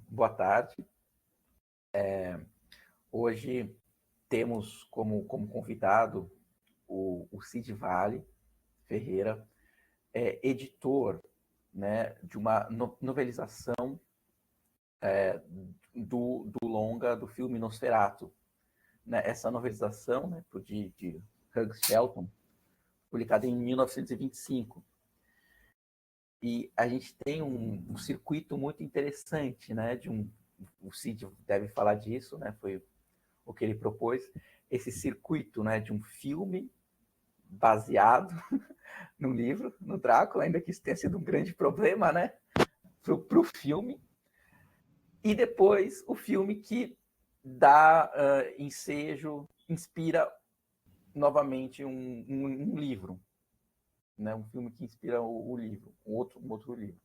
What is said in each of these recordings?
boa tarde. Hoje temos como convidado o Cid Vale Ferreira, editor, né, de uma novelização do longa do filme Nosferatu. Né, essa novelização, né, de Hugh Shelton, publicada em 1925. E a gente tem um circuito muito interessante, né? O Cid deve falar disso, né? Foi o que ele propôs, esse circuito, né? De um filme baseado no livro, no Drácula, ainda que isso tenha sido um grande problema, né? Para o filme. E depois o filme que dá ensejo, inspira novamente um livro. Né, um filme que inspira o livro, um outro livro.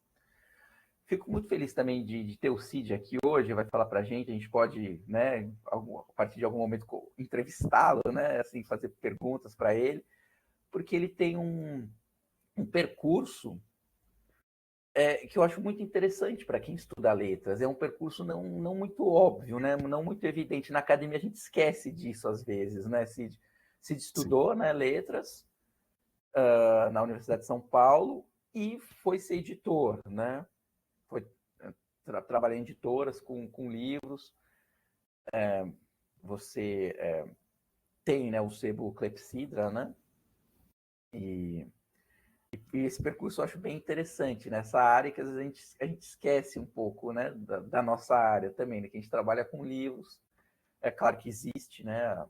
Fico muito feliz também de ter o Cid aqui hoje, vai falar para a gente pode, né, a partir de algum momento, entrevistá-lo, né, assim, fazer perguntas para ele, porque ele tem um percurso que eu acho muito interessante para quem estuda letras. É um percurso não muito óbvio, né, não muito evidente. Na academia a gente esquece disso às vezes, né, Cid? Cid estudou, né, letras, na Universidade de São Paulo e foi ser editor, né? Trabalhei em editoras com livros. Você tem, né, o sebo Clepsydra, né? E esse percurso eu acho bem interessante nessa área que às vezes a gente esquece um pouco, né, da nossa área também, né, que a gente trabalha com livros. É claro que existe, né,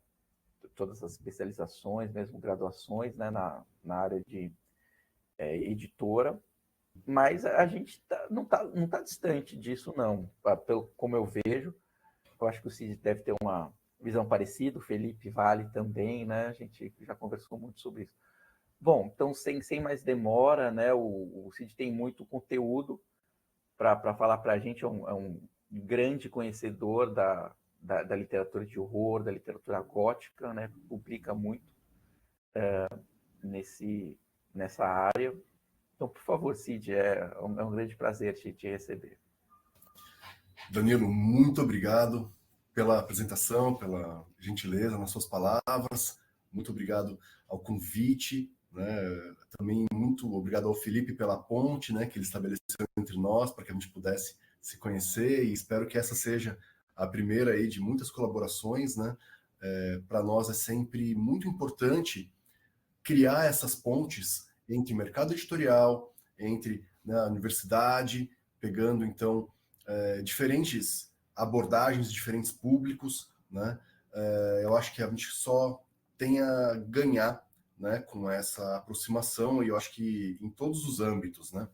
todas as especializações, mesmo graduações, né, na área de editora, mas a gente não tá distante disso, não. Como eu vejo, eu acho que o Cid deve ter uma visão parecida, o Felipe Vale também, né? A gente já conversou muito sobre isso. Bom, então, sem mais demora, né? O Cid tem muito conteúdo para falar para a gente, é um grande conhecedor da literatura de horror, da literatura gótica, né? Publica muito nessa área. Então, por favor, Cid, é um grande prazer te receber. Danilo, muito obrigado pela apresentação, pela gentileza nas suas palavras. Muito obrigado ao convite, né? Também muito obrigado ao Felipe pela ponte, né, que ele estabeleceu entre nós para que a gente pudesse se conhecer, e espero que essa seja a primeira aí de muitas colaborações, né? Para nós é sempre muito importante criar essas pontes entre mercado editorial, entre, né, a universidade, pegando então diferentes abordagens, diferentes públicos, né? Eu acho que a gente só tem a ganhar, né, com essa aproximação, e eu acho que em todos os âmbitos, né?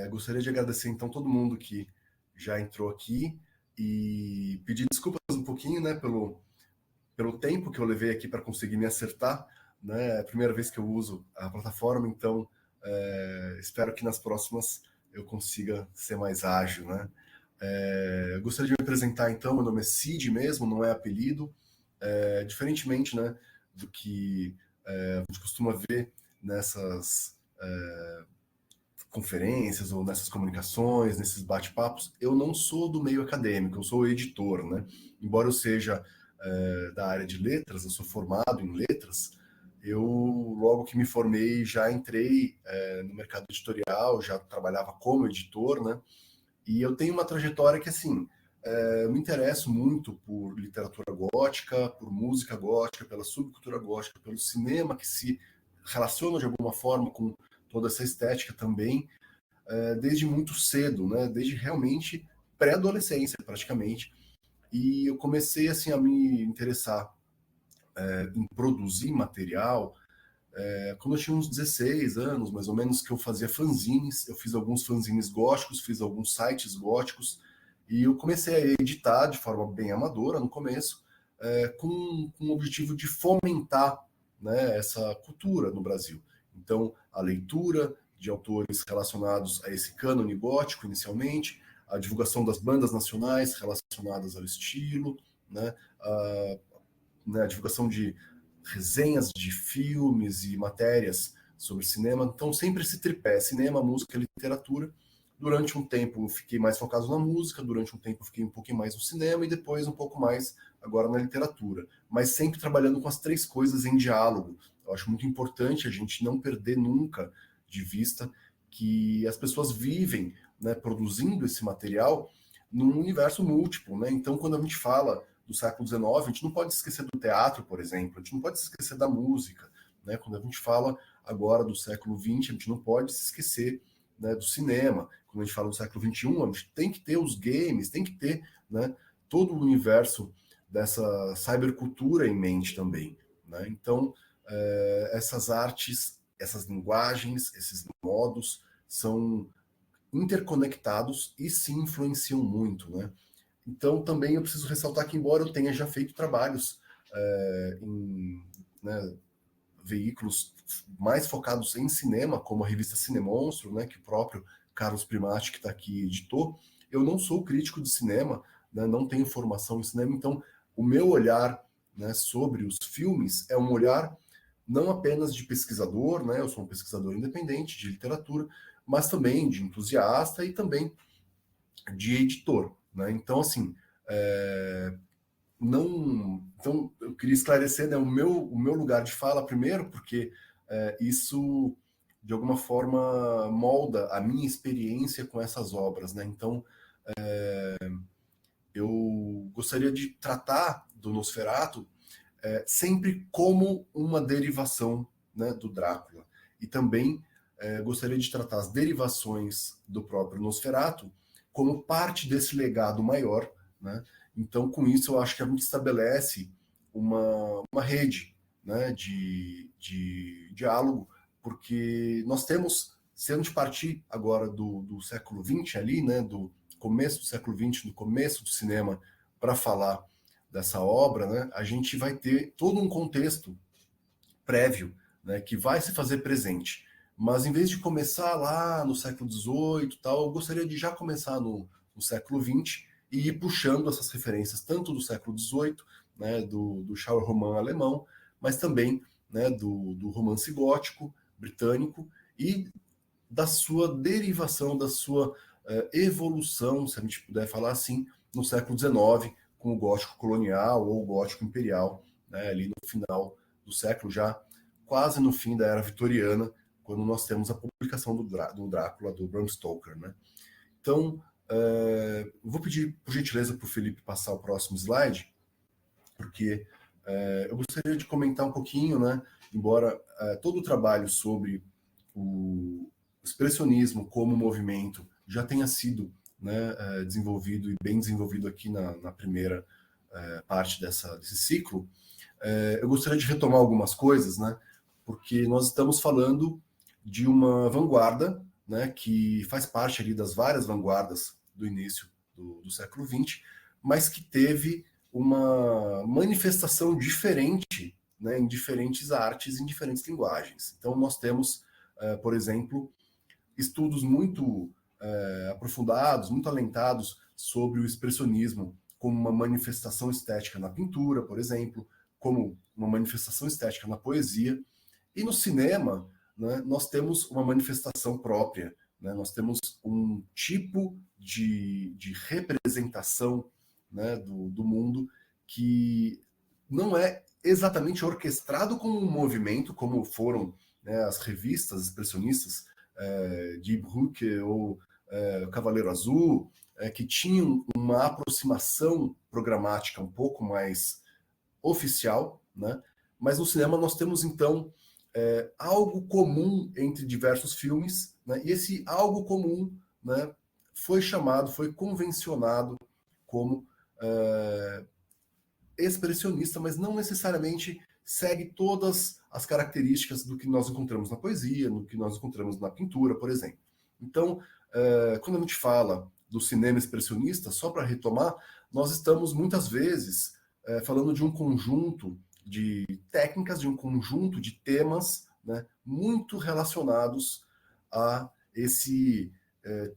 Gostaria de agradecer então todo mundo que já entrou aqui e pedir desculpas um pouquinho, né, pelo tempo que eu levei aqui para conseguir me acertar, né? É a primeira vez que eu uso a plataforma, então espero que nas próximas eu consiga ser mais ágil, né? Gostaria de me apresentar, então. Meu nome é Cid mesmo, não é apelido. Diferentemente, né, do que a gente costuma ver nessas conferências ou nessas comunicações, nesses bate-papos, eu não sou do meio acadêmico, eu sou editor, né? Embora eu seja da área de letras, eu sou formado em letras, eu, logo que me formei, já entrei no mercado editorial, já trabalhava como editor, né? E eu tenho uma trajetória que, assim, eu me interesso muito por literatura gótica, por música gótica, pela subcultura gótica, pelo cinema que se relaciona de alguma forma com toda essa estética também, desde muito cedo, né? Desde realmente pré-adolescência, praticamente. E eu comecei, assim, a me interessar em produzir material quando eu tinha uns 16 anos, mais ou menos, que eu fazia fanzines. Eu fiz alguns fanzines góticos, fiz alguns sites góticos, e eu comecei a editar de forma bem amadora no começo, com o objetivo de fomentar, né, essa cultura no Brasil. Então, a leitura de autores relacionados a esse cânone gótico, inicialmente, a divulgação das bandas nacionais relacionadas ao estilo, né, a divulgação de resenhas de filmes e matérias sobre cinema. Então, sempre esse tripé: cinema, música e literatura. Durante um tempo eu fiquei mais focado na música, durante um tempo eu fiquei um pouquinho mais no cinema e depois um pouco mais agora na literatura. Mas sempre trabalhando com as três coisas em diálogo. Eu acho muito importante a gente não perder nunca de vista que as pessoas vivem, né, produzindo esse material num universo múltiplo, né? Então, quando a gente fala do século XIX, a gente não pode esquecer do teatro, por exemplo, a gente não pode se esquecer da música, né? Quando a gente fala agora do século XX, a gente não pode se esquecer, né, do cinema. Quando a gente fala do século XXI, a gente tem que ter os games, tem que ter, né, todo o universo dessa cybercultura em mente também, né? Então, essas artes, essas linguagens, esses modos são interconectados e se influenciam muito, né? Então, também eu preciso ressaltar que, embora eu tenha já feito trabalhos em, né, veículos mais focados em cinema, como a revista Cinemonstro, né, que o próprio Carlos Primati, que está aqui, editou, eu não sou crítico de cinema, né, não tenho formação em cinema, então o meu olhar, né, sobre os filmes é um olhar não apenas de pesquisador, né, eu sou um pesquisador independente de literatura, mas também de entusiasta e também de editor, né? Então, assim, não, então eu queria esclarecer, né, o meu lugar de fala primeiro, porque isso de alguma forma molda a minha experiência com essas obras, né? Então, eu gostaria de tratar do Nosferatu sempre como uma derivação, né, do Drácula. E também gostaria de tratar as derivações do próprio Nosferatu como parte desse legado maior, né? Então, com isso, eu acho que a gente estabelece uma rede, né, de diálogo, porque nós temos, se a gente partir agora do século XX ali, né, do começo do século XX, do começo do cinema, para falar dessa obra, né, a gente vai ter todo um contexto prévio, né, que vai se fazer presente. Mas em vez de começar lá no século XVIII, tal, eu gostaria de já começar no século XX e ir puxando essas referências tanto do século XVIII, né, do Charles Roman alemão, mas também, né, do romance gótico britânico e da sua derivação, da sua evolução, se a gente puder falar assim, no século XIX, com o gótico colonial ou o gótico imperial, né, ali no final do século, já quase no fim da era vitoriana, quando nós temos a publicação do Drácula, do Bram Stoker, né? Então, vou pedir, por gentileza, para o Felipe passar o próximo slide, porque eu gostaria de comentar um pouquinho, né, embora todo o trabalho sobre o expressionismo como movimento já tenha sido, né, desenvolvido e bem desenvolvido aqui na primeira parte desse ciclo, eu gostaria de retomar algumas coisas, né, porque nós estamos falando de uma vanguarda, né, que faz parte ali das várias vanguardas do início do século XX, mas que teve uma manifestação diferente, né, em diferentes artes, em diferentes linguagens. Então, nós temos, por exemplo, estudos muito aprofundados, muito alentados sobre o expressionismo como uma manifestação estética na pintura, por exemplo, como uma manifestação estética na poesia. E no cinema, né, nós temos uma manifestação própria, né, nós temos um tipo de representação, né, do mundo que não é exatamente orquestrado como um movimento, como foram, né, as revistas expressionistas de Brücke ou Cavaleiro Azul, que tinham uma aproximação programática um pouco mais oficial, né? Mas no cinema nós temos então algo comum entre diversos filmes, né? E esse algo comum, né, foi convencionado como expressionista, mas não necessariamente segue todas as características do que nós encontramos na poesia, no que nós encontramos na pintura, por exemplo. Então, quando a gente fala do cinema expressionista, só para retomar, nós estamos muitas vezes falando de um conjunto de técnicas, de um conjunto de temas, né, muito relacionados a esse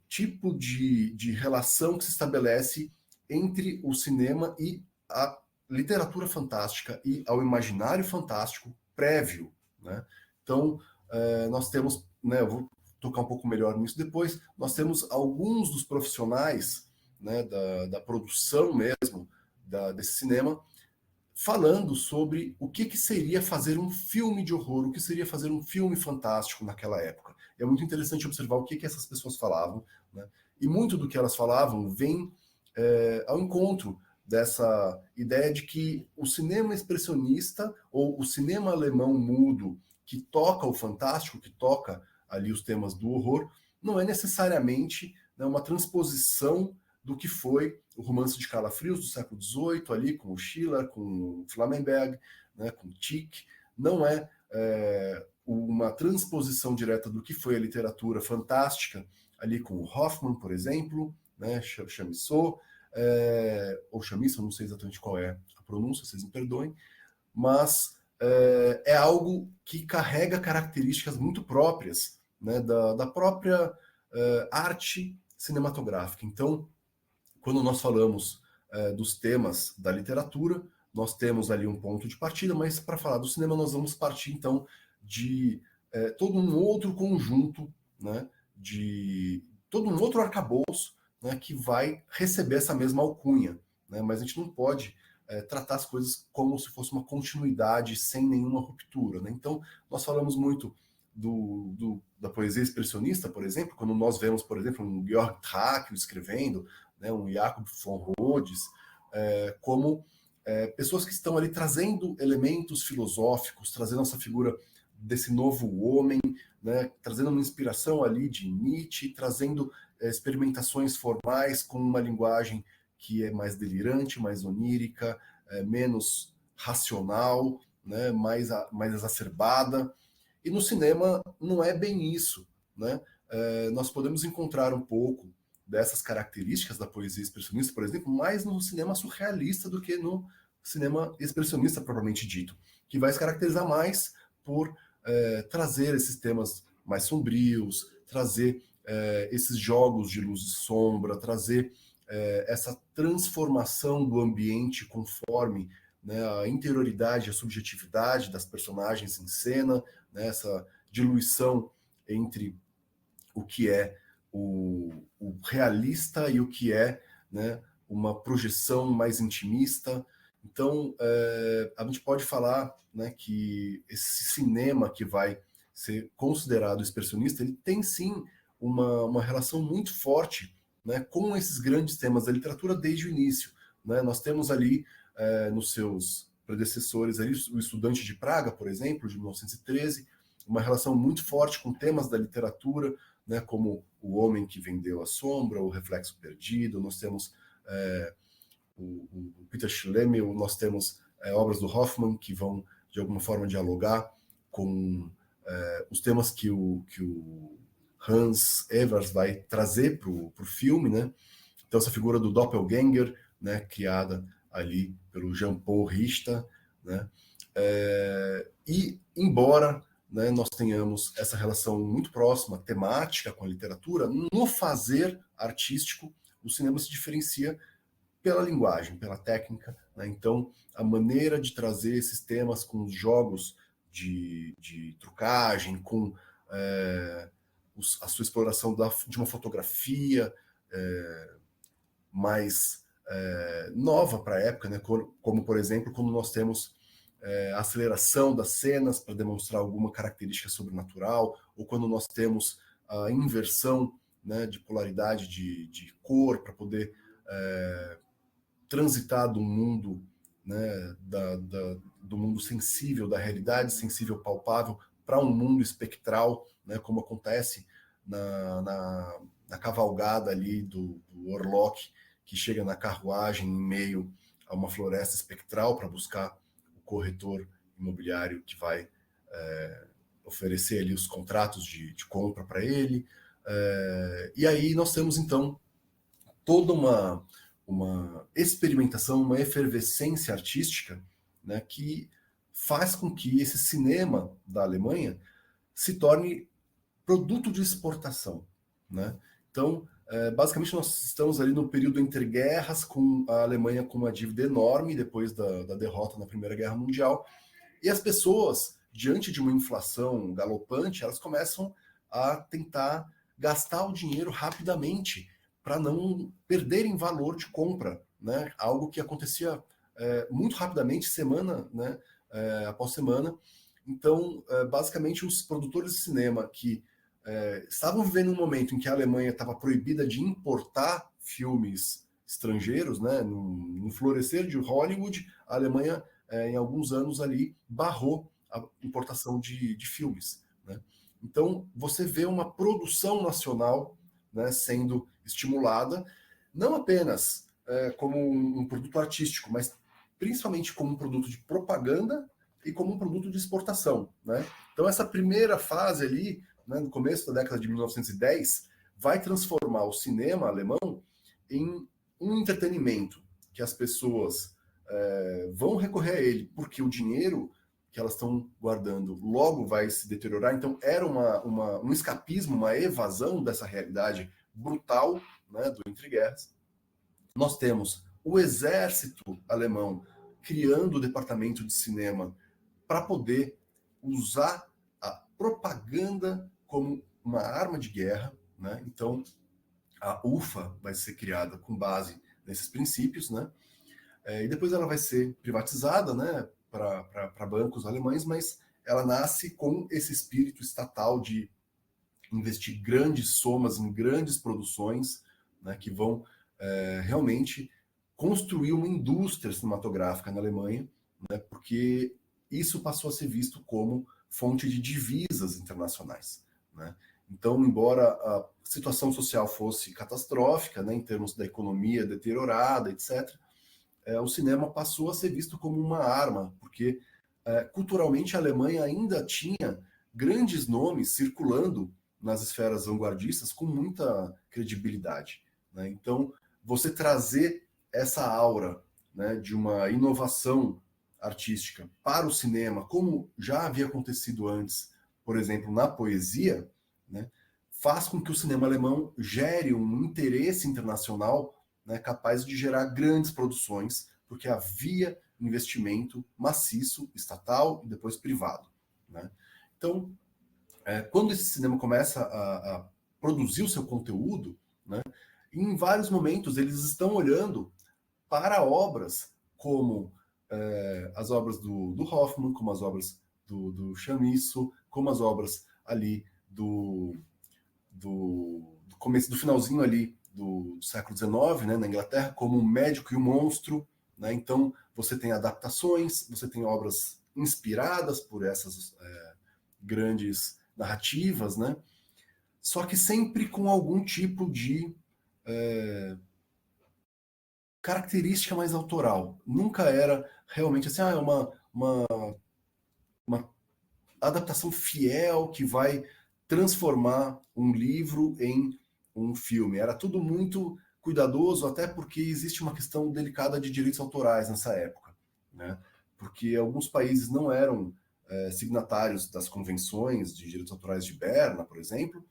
tipo de relação que se estabelece entre o cinema e a literatura fantástica e ao imaginário fantástico prévio, né? Então, nós temos, né, eu vou tocar um pouco melhor nisso depois. Nós temos alguns dos profissionais, né, da produção mesmo desse cinema, falando sobre o que seria fazer um filme de horror, o que seria fazer um filme fantástico naquela época. É muito interessante observar o que essas pessoas falavam, né? E muito do que elas falavam vem ao encontro dessa ideia de que o cinema expressionista ou o cinema alemão mudo que toca o fantástico, que toca ali os temas do horror, não é necessariamente, né, uma transposição do que foi o romance de calafrios do século XVIII, ali com o Schiller, com o Flammenberg, né, com o Tieck. Não é, uma transposição direta do que foi a literatura fantástica, ali com o Hoffmann, por exemplo, né, Chamisso, ou Chamisso, não sei exatamente qual é a pronúncia, vocês me perdoem, mas é algo que carrega características muito próprias, né, da própria arte cinematográfica. Então, quando nós falamos dos temas da literatura, nós temos ali um ponto de partida, mas para falar do cinema nós vamos partir então de todo um outro conjunto, né, de todo um outro arcabouço, né, que vai receber essa mesma alcunha, né, mas a gente não pode tratar as coisas como se fosse uma continuidade sem nenhuma ruptura, né? Então nós falamos muito da poesia expressionista, por exemplo, quando nós vemos, por exemplo, um Georg Trakl escrevendo, né, um Jacob von Rhodes, como pessoas que estão ali trazendo elementos filosóficos, trazendo essa figura desse novo homem, né, trazendo uma inspiração ali de Nietzsche, trazendo experimentações formais com uma linguagem que é mais delirante, mais onírica, menos racional, né, mais exacerbada. E no cinema não é bem isso, né? Nós podemos encontrar um pouco dessas características da poesia expressionista, por exemplo, mais no cinema surrealista do que no cinema expressionista propriamente dito, que vai se caracterizar mais por trazer esses temas mais sombrios, trazer esses jogos de luz e sombra, trazer essa transformação do ambiente conforme, né, a interioridade, a subjetividade das personagens em cena, né, essa diluição entre o que é o realista e o que é, né, uma projeção mais intimista. Então, a gente pode falar, né, que esse cinema que vai ser considerado expressionista, ele tem sim uma relação muito forte, né, com esses grandes temas da literatura desde o início, né? Nós temos ali, nos seus predecessores, ali, o Estudante de Praga, por exemplo, de 1913, uma relação muito forte com temas da literatura, né, como O Homem que Vendeu a Sombra, O Reflexo Perdido. Nós temos o Peter Schlemihl, nós temos obras do Hoffmann que vão, de alguma forma, dialogar com os temas que o Hans Evers vai trazer para o filme, né? Então, essa figura do Doppelgänger, né, criada ali pelo Jean-Paul Richter, né? E, embora, né, nós tenhamos essa relação muito próxima, temática com a literatura, no fazer artístico, o cinema se diferencia pela linguagem, pela técnica, né? Então, a maneira de trazer esses temas com os jogos de trucagem, com a sua exploração de uma fotografia mais nova para a época, né? Como, por exemplo, quando nós temos a aceleração das cenas para demonstrar alguma característica sobrenatural, ou quando nós temos a inversão, né, de polaridade de cor para poder transitar do mundo, né, do mundo sensível, da realidade sensível palpável, para um mundo espectral, né, como acontece na cavalgada ali do Orlok, que chega na carruagem em meio a uma floresta espectral para buscar o corretor imobiliário que vai oferecer ali os contratos de compra para ele. E aí nós temos, então, toda uma experimentação, uma efervescência artística, né, que faz com que esse cinema da Alemanha se torne produto de exportação, né? Então, basicamente, nós estamos ali no período entre guerras, com a Alemanha com uma dívida enorme depois da derrota na Primeira Guerra Mundial, e as pessoas, diante de uma inflação galopante, elas começam a tentar gastar o dinheiro rapidamente para não perderem valor de compra, né? Algo que acontecia muito rapidamente, semana, né? Após semana. Então, basicamente, os produtores de cinema que estavam vivendo um momento em que a Alemanha estava proibida de importar filmes estrangeiros, né? No florescer de Hollywood, a Alemanha, em alguns anos ali, barrou a importação de filmes, né? Então, você vê uma produção nacional, né, sendo estimulada, não apenas como um produto artístico, mas principalmente como um produto de propaganda e como um produto de exportação, né? Então, essa primeira fase ali, né, no começo da década de 1910, vai transformar o cinema alemão em um entretenimento que as pessoas vão recorrer a ele, porque o dinheiro que elas estão guardando logo vai se deteriorar. Então, era um escapismo, uma evasão dessa realidade brutal, né, do entre guerras. Nós temos o exército alemão criando o departamento de cinema para poder usar a propaganda como uma arma de guerra, né? Então, a UFA vai ser criada com base nesses princípios, né? E depois ela vai ser privatizada, né, para bancos alemães, mas ela nasce com esse espírito estatal de investir grandes somas em grandes produções, né, que vão realmente construir uma indústria cinematográfica na Alemanha, né, porque isso passou a ser visto como fonte de divisas internacionais, né? Então, embora a situação social fosse catastrófica, né, em termos da economia deteriorada, etc., o cinema passou a ser visto como uma arma, porque culturalmente a Alemanha ainda tinha grandes nomes circulando nas esferas vanguardistas com muita credibilidade, né? Então, você trazer essa aura, né, de uma inovação artística para o cinema, como já havia acontecido antes, por exemplo, na poesia, né, faz com que o cinema alemão gere um interesse internacional, né, capaz de gerar grandes produções, porque havia investimento maciço, estatal e depois privado, né? Então, quando esse cinema começa a produzir o seu conteúdo, né, em vários momentos eles estão olhando para obras como as obras do Hoffman, como as obras do Chamisso, como as obras ali do começo, do finalzinho ali do século XIX, né, na Inglaterra, como O Médico e o Monstro, né? Então, você tem adaptações, você tem obras inspiradas por essas grandes narrativas, né? Só que sempre com algum tipo de característica mais autoral. Nunca era realmente assim, uma adaptação fiel que vai transformar um livro em um filme. Era tudo muito cuidadoso, até porque existe uma questão delicada de direitos autorais nessa época, né? Porque alguns países não eram signatários das convenções de direitos autorais de Berna, por exemplo,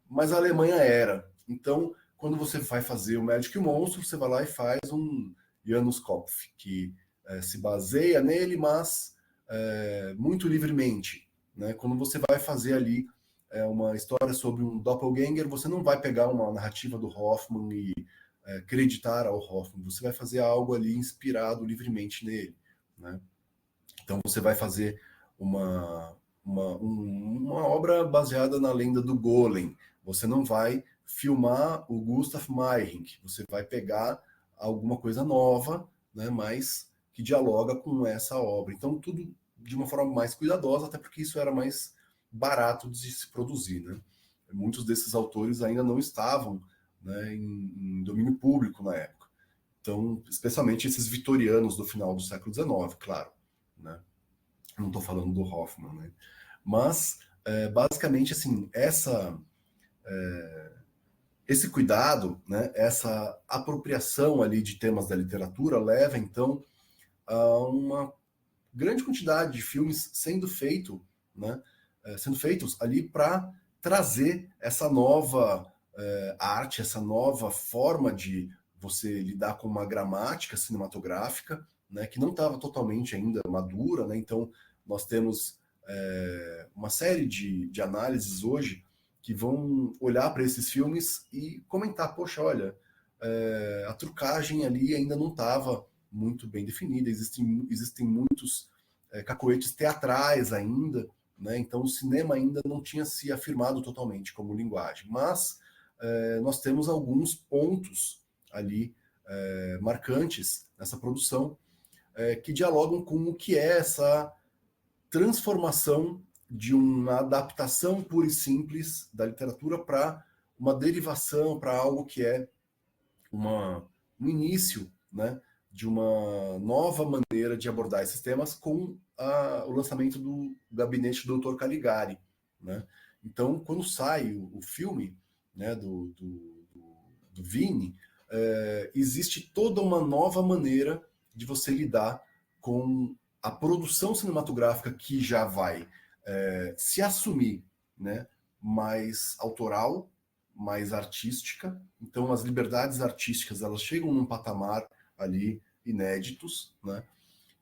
mas a Alemanha era. Então, quando você vai fazer o Médico e o Monstro, você vai lá e faz um Janusz Kopf, que se baseia nele, mas muito livremente, né? Quando você vai fazer ali uma história sobre um doppelganger, você não vai pegar uma narrativa do Hoffman e acreditar ao Hoffman, você vai fazer algo ali inspirado livremente nele, né? Então você vai fazer uma obra baseada na lenda do Golem, você não vai filmar o Gustav Meyrink, você vai pegar alguma coisa nova, né, mas que dialoga com essa obra. Então tudo de uma forma mais cuidadosa, até porque isso era mais barato de se produzir, né? Muitos desses autores ainda não estavam, né, em domínio público na época. Então, especialmente esses vitorianos do final do século XIX, claro, né? Não estou falando do Hoffman, né? Mas, basicamente, assim, esse cuidado, né, essa apropriação ali de temas da literatura leva, então, a uma grande quantidade de filmes né, sendo feitos ali para trazer essa nova arte, essa nova forma de você lidar com uma gramática cinematográfica, né, que não estava totalmente ainda madura, né? Então nós temos uma série de análises hoje que vão olhar para esses filmes e comentar, poxa, olha, a trucagem ali ainda não estava muito bem definida, existem muitos cacoetes teatrais ainda, né? Então o cinema ainda não tinha se afirmado totalmente como linguagem, mas nós temos alguns pontos ali marcantes nessa produção que dialogam com o que é essa transformação de uma adaptação pura e simples da literatura para uma derivação, para algo que é um início, né, de uma nova maneira de abordar esses temas com o lançamento do Gabinete do Dr. Caligari. Né? Então, quando sai o filme, né, do Vini, existe toda uma nova maneira de você lidar com a produção cinematográfica que já vai se assumir, né, mais autoral, mais artística. Então as liberdades artísticas elas chegam num patamar ali inéditos, né?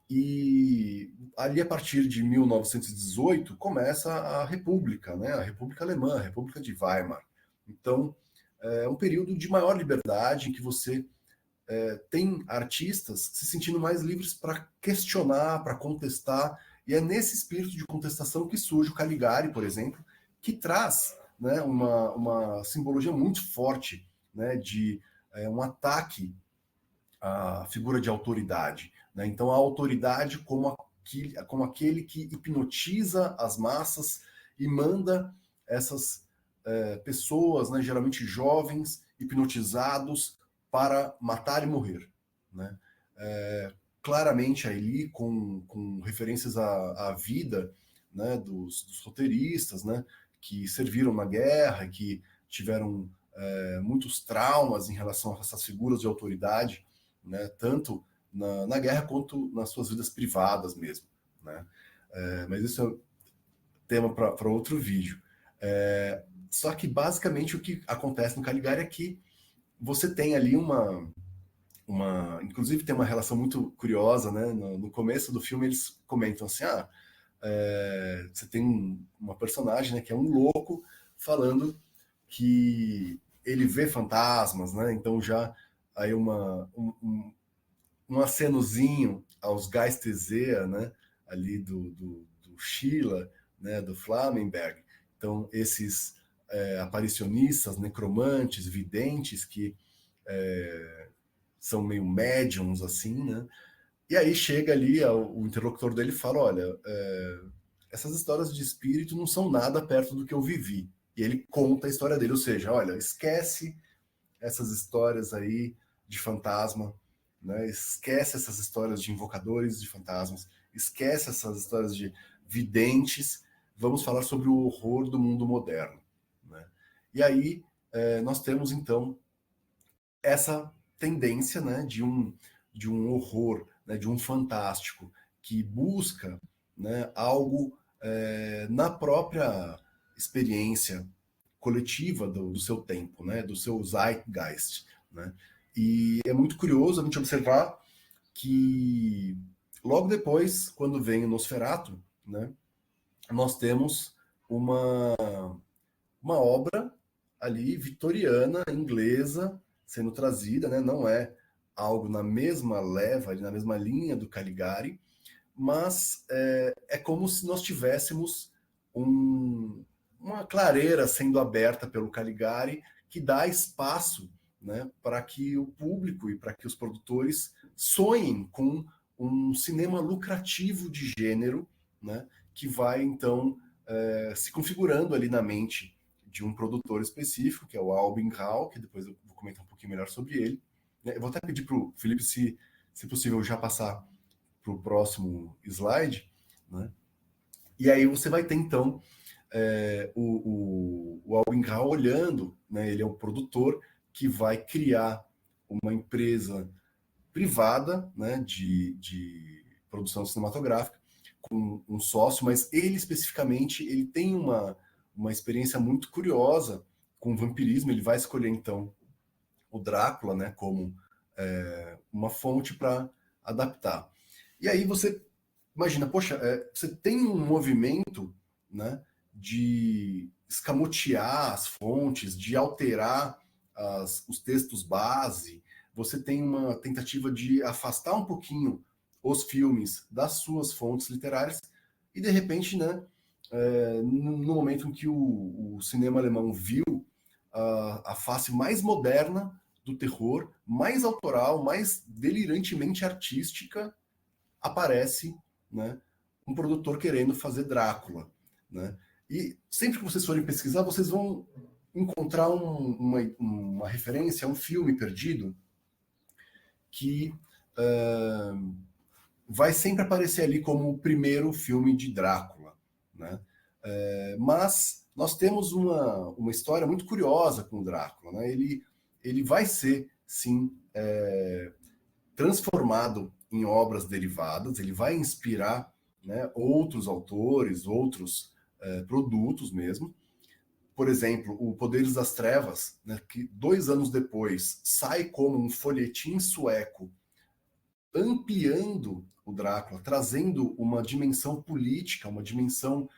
E ali a partir de 1918 começa a República, né? A República Alemã, a República de Weimar. Então é um período de maior liberdade em que você tem artistas se sentindo mais livres para questionar, para contestar, e é nesse espírito de contestação que surge o Caligari, por exemplo, que traz, né, uma simbologia muito forte, né, de um ataque à figura de autoridade. Né? Então, a autoridade como aquele que hipnotiza as massas e manda essas pessoas, né, geralmente jovens, hipnotizados, para matar e morrer. Né? Claramente ali com referências à vida, né, dos roteiristas, né, que serviram na guerra, que tiveram muitos traumas em relação a essas figuras de autoridade, né, tanto na guerra quanto nas suas vidas privadas mesmo. Né? Mas isso é tema para outro vídeo. Só que basicamente o que acontece no Caligari é que você tem ali inclusive tem uma relação muito curiosa, né? No começo do filme eles comentam assim, você tem uma personagem, né, que é um louco falando que ele vê fantasmas, né? Então já aí um acenozinho aos Geistesseher, né? Ali do Schiller, né? Do Flammenberg. Então esses aparicionistas, necromantes, videntes que são meio médiums assim, né? E aí chega ali o interlocutor dele e fala, olha, essas histórias de espírito não são nada perto do que eu vivi. E ele conta a história dele, ou seja, olha, esquece essas histórias aí de fantasma, né? Esquece essas histórias de invocadores de fantasmas, esquece essas histórias de videntes, vamos falar sobre o horror do mundo moderno. Né? E aí nós temos então essa tendência, né, de um horror, né, de um fantástico que busca, né, algo na própria experiência coletiva do seu tempo, né, do seu zeitgeist. Né? E é muito curioso a gente observar que logo depois, quando vem o Nosferatu, né, nós temos uma obra ali vitoriana, inglesa, sendo trazida, né? Não é algo na mesma leva, na mesma linha do Caligari, mas é como se nós tivéssemos uma clareira sendo aberta pelo Caligari que dá espaço, né, para que o público e para que os produtores sonhem com um cinema lucrativo de gênero, né, que vai então se configurando ali na mente de um produtor específico, que é o Albin Grau, que depois eu vou comentar um pouquinho melhor sobre ele. Eu vou até pedir para o Felipe, se possível, já passar para o próximo slide. Né? E aí você vai ter, então, o Albin Grau olhando, né? Ele é um produtor que vai criar uma empresa privada, né, de produção cinematográfica, com um sócio, mas ele especificamente ele tem uma experiência muito curiosa com vampirismo. Ele vai escolher então o Drácula, né, como uma fonte para adaptar. E aí você imagina, poxa, você tem um movimento, né, de escamotear as fontes, de alterar os textos base. Você tem uma tentativa de afastar um pouquinho os filmes das suas fontes literárias e, de repente, né, no momento em que o cinema alemão viu a face mais moderna do terror, mais autoral, mais delirantemente artística, aparece, né, um produtor querendo fazer Drácula, né? E sempre que vocês forem pesquisar, vocês vão encontrar uma referência a um filme perdido que vai sempre aparecer ali como o primeiro filme de Drácula, né? Mas nós temos uma história muito curiosa com o Drácula, né? Ele vai ser, sim, transformado em obras derivadas, ele vai inspirar, né, outros autores, outros produtos mesmo. Por exemplo, o Poderes das Trevas, né, que 2 anos depois sai como um folhetim sueco, ampliando o Drácula, trazendo uma dimensão política, uma dimensão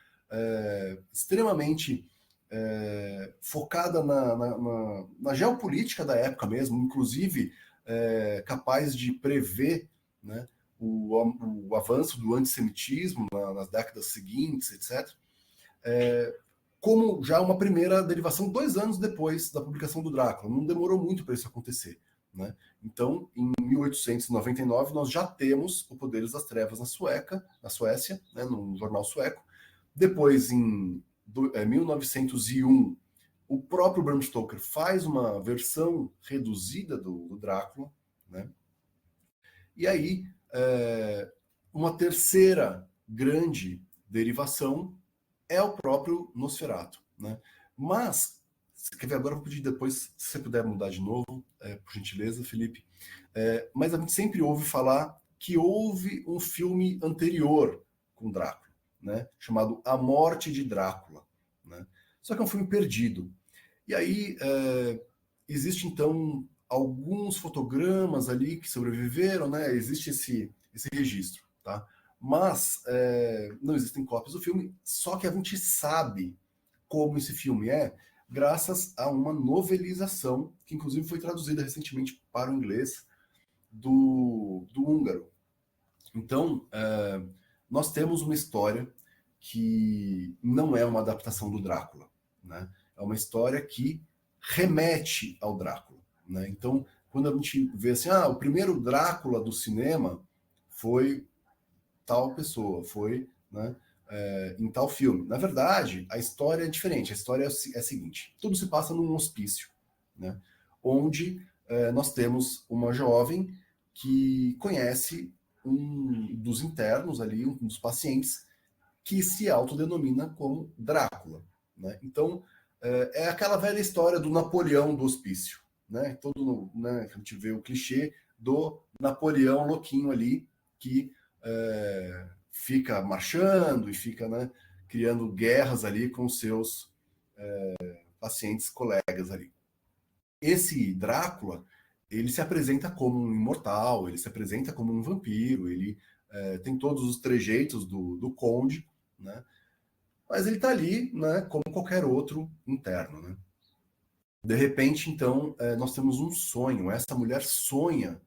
extremamente focada na geopolítica da época mesmo, inclusive capaz de prever, né, o avanço do antissemitismo nas décadas seguintes, etc. Como já uma primeira derivação 2 anos depois da publicação do Drácula. Não demorou muito para isso acontecer, né? Então, em 1899, nós já temos o Poderes das Trevas na Suécia, né, num jornal sueco. Depois, em 1901, o próprio Bram Stoker faz uma versão reduzida do Drácula, né? E aí, uma terceira grande derivação é o próprio Nosferatu, né? Mas, você quer ver agora, eu vou pedir depois, se você puder mudar de novo, por gentileza, Felipe. Mas a gente sempre ouve falar que houve um filme anterior com Drácula, né, chamado A Morte de Drácula, né? Só que é um filme perdido. E aí existe então alguns fotogramas ali que sobreviveram, né? Existe esse registro, tá? Mas não existem cópias do filme, só que a gente sabe como esse filme é, graças a uma novelização, que inclusive foi traduzida recentemente para o inglês, do húngaro. Então, nós temos uma história que não é uma adaptação do Drácula, né? É uma história que remete ao Drácula, né? Então, quando a gente vê assim, o primeiro Drácula do cinema foi tal pessoa, foi, né, em tal filme. Na verdade, a história é diferente. A história é a seguinte: tudo se passa num hospício, né, onde nós temos uma jovem que conhece um dos internos ali, um dos pacientes, que se autodenomina como Drácula, né? Então, é aquela velha história do Napoleão do hospício, né? Todo, né, a gente vê o clichê do Napoleão louquinho ali, que fica marchando e fica, né, criando guerras ali com seus pacientes, colegas ali. Esse Drácula, ele se apresenta como um imortal, ele se apresenta como um vampiro, ele tem todos os trejeitos do conde, né? Mas ele está ali, né, como qualquer outro interno, né? De repente, então, nós temos um sonho. Essa mulher sonha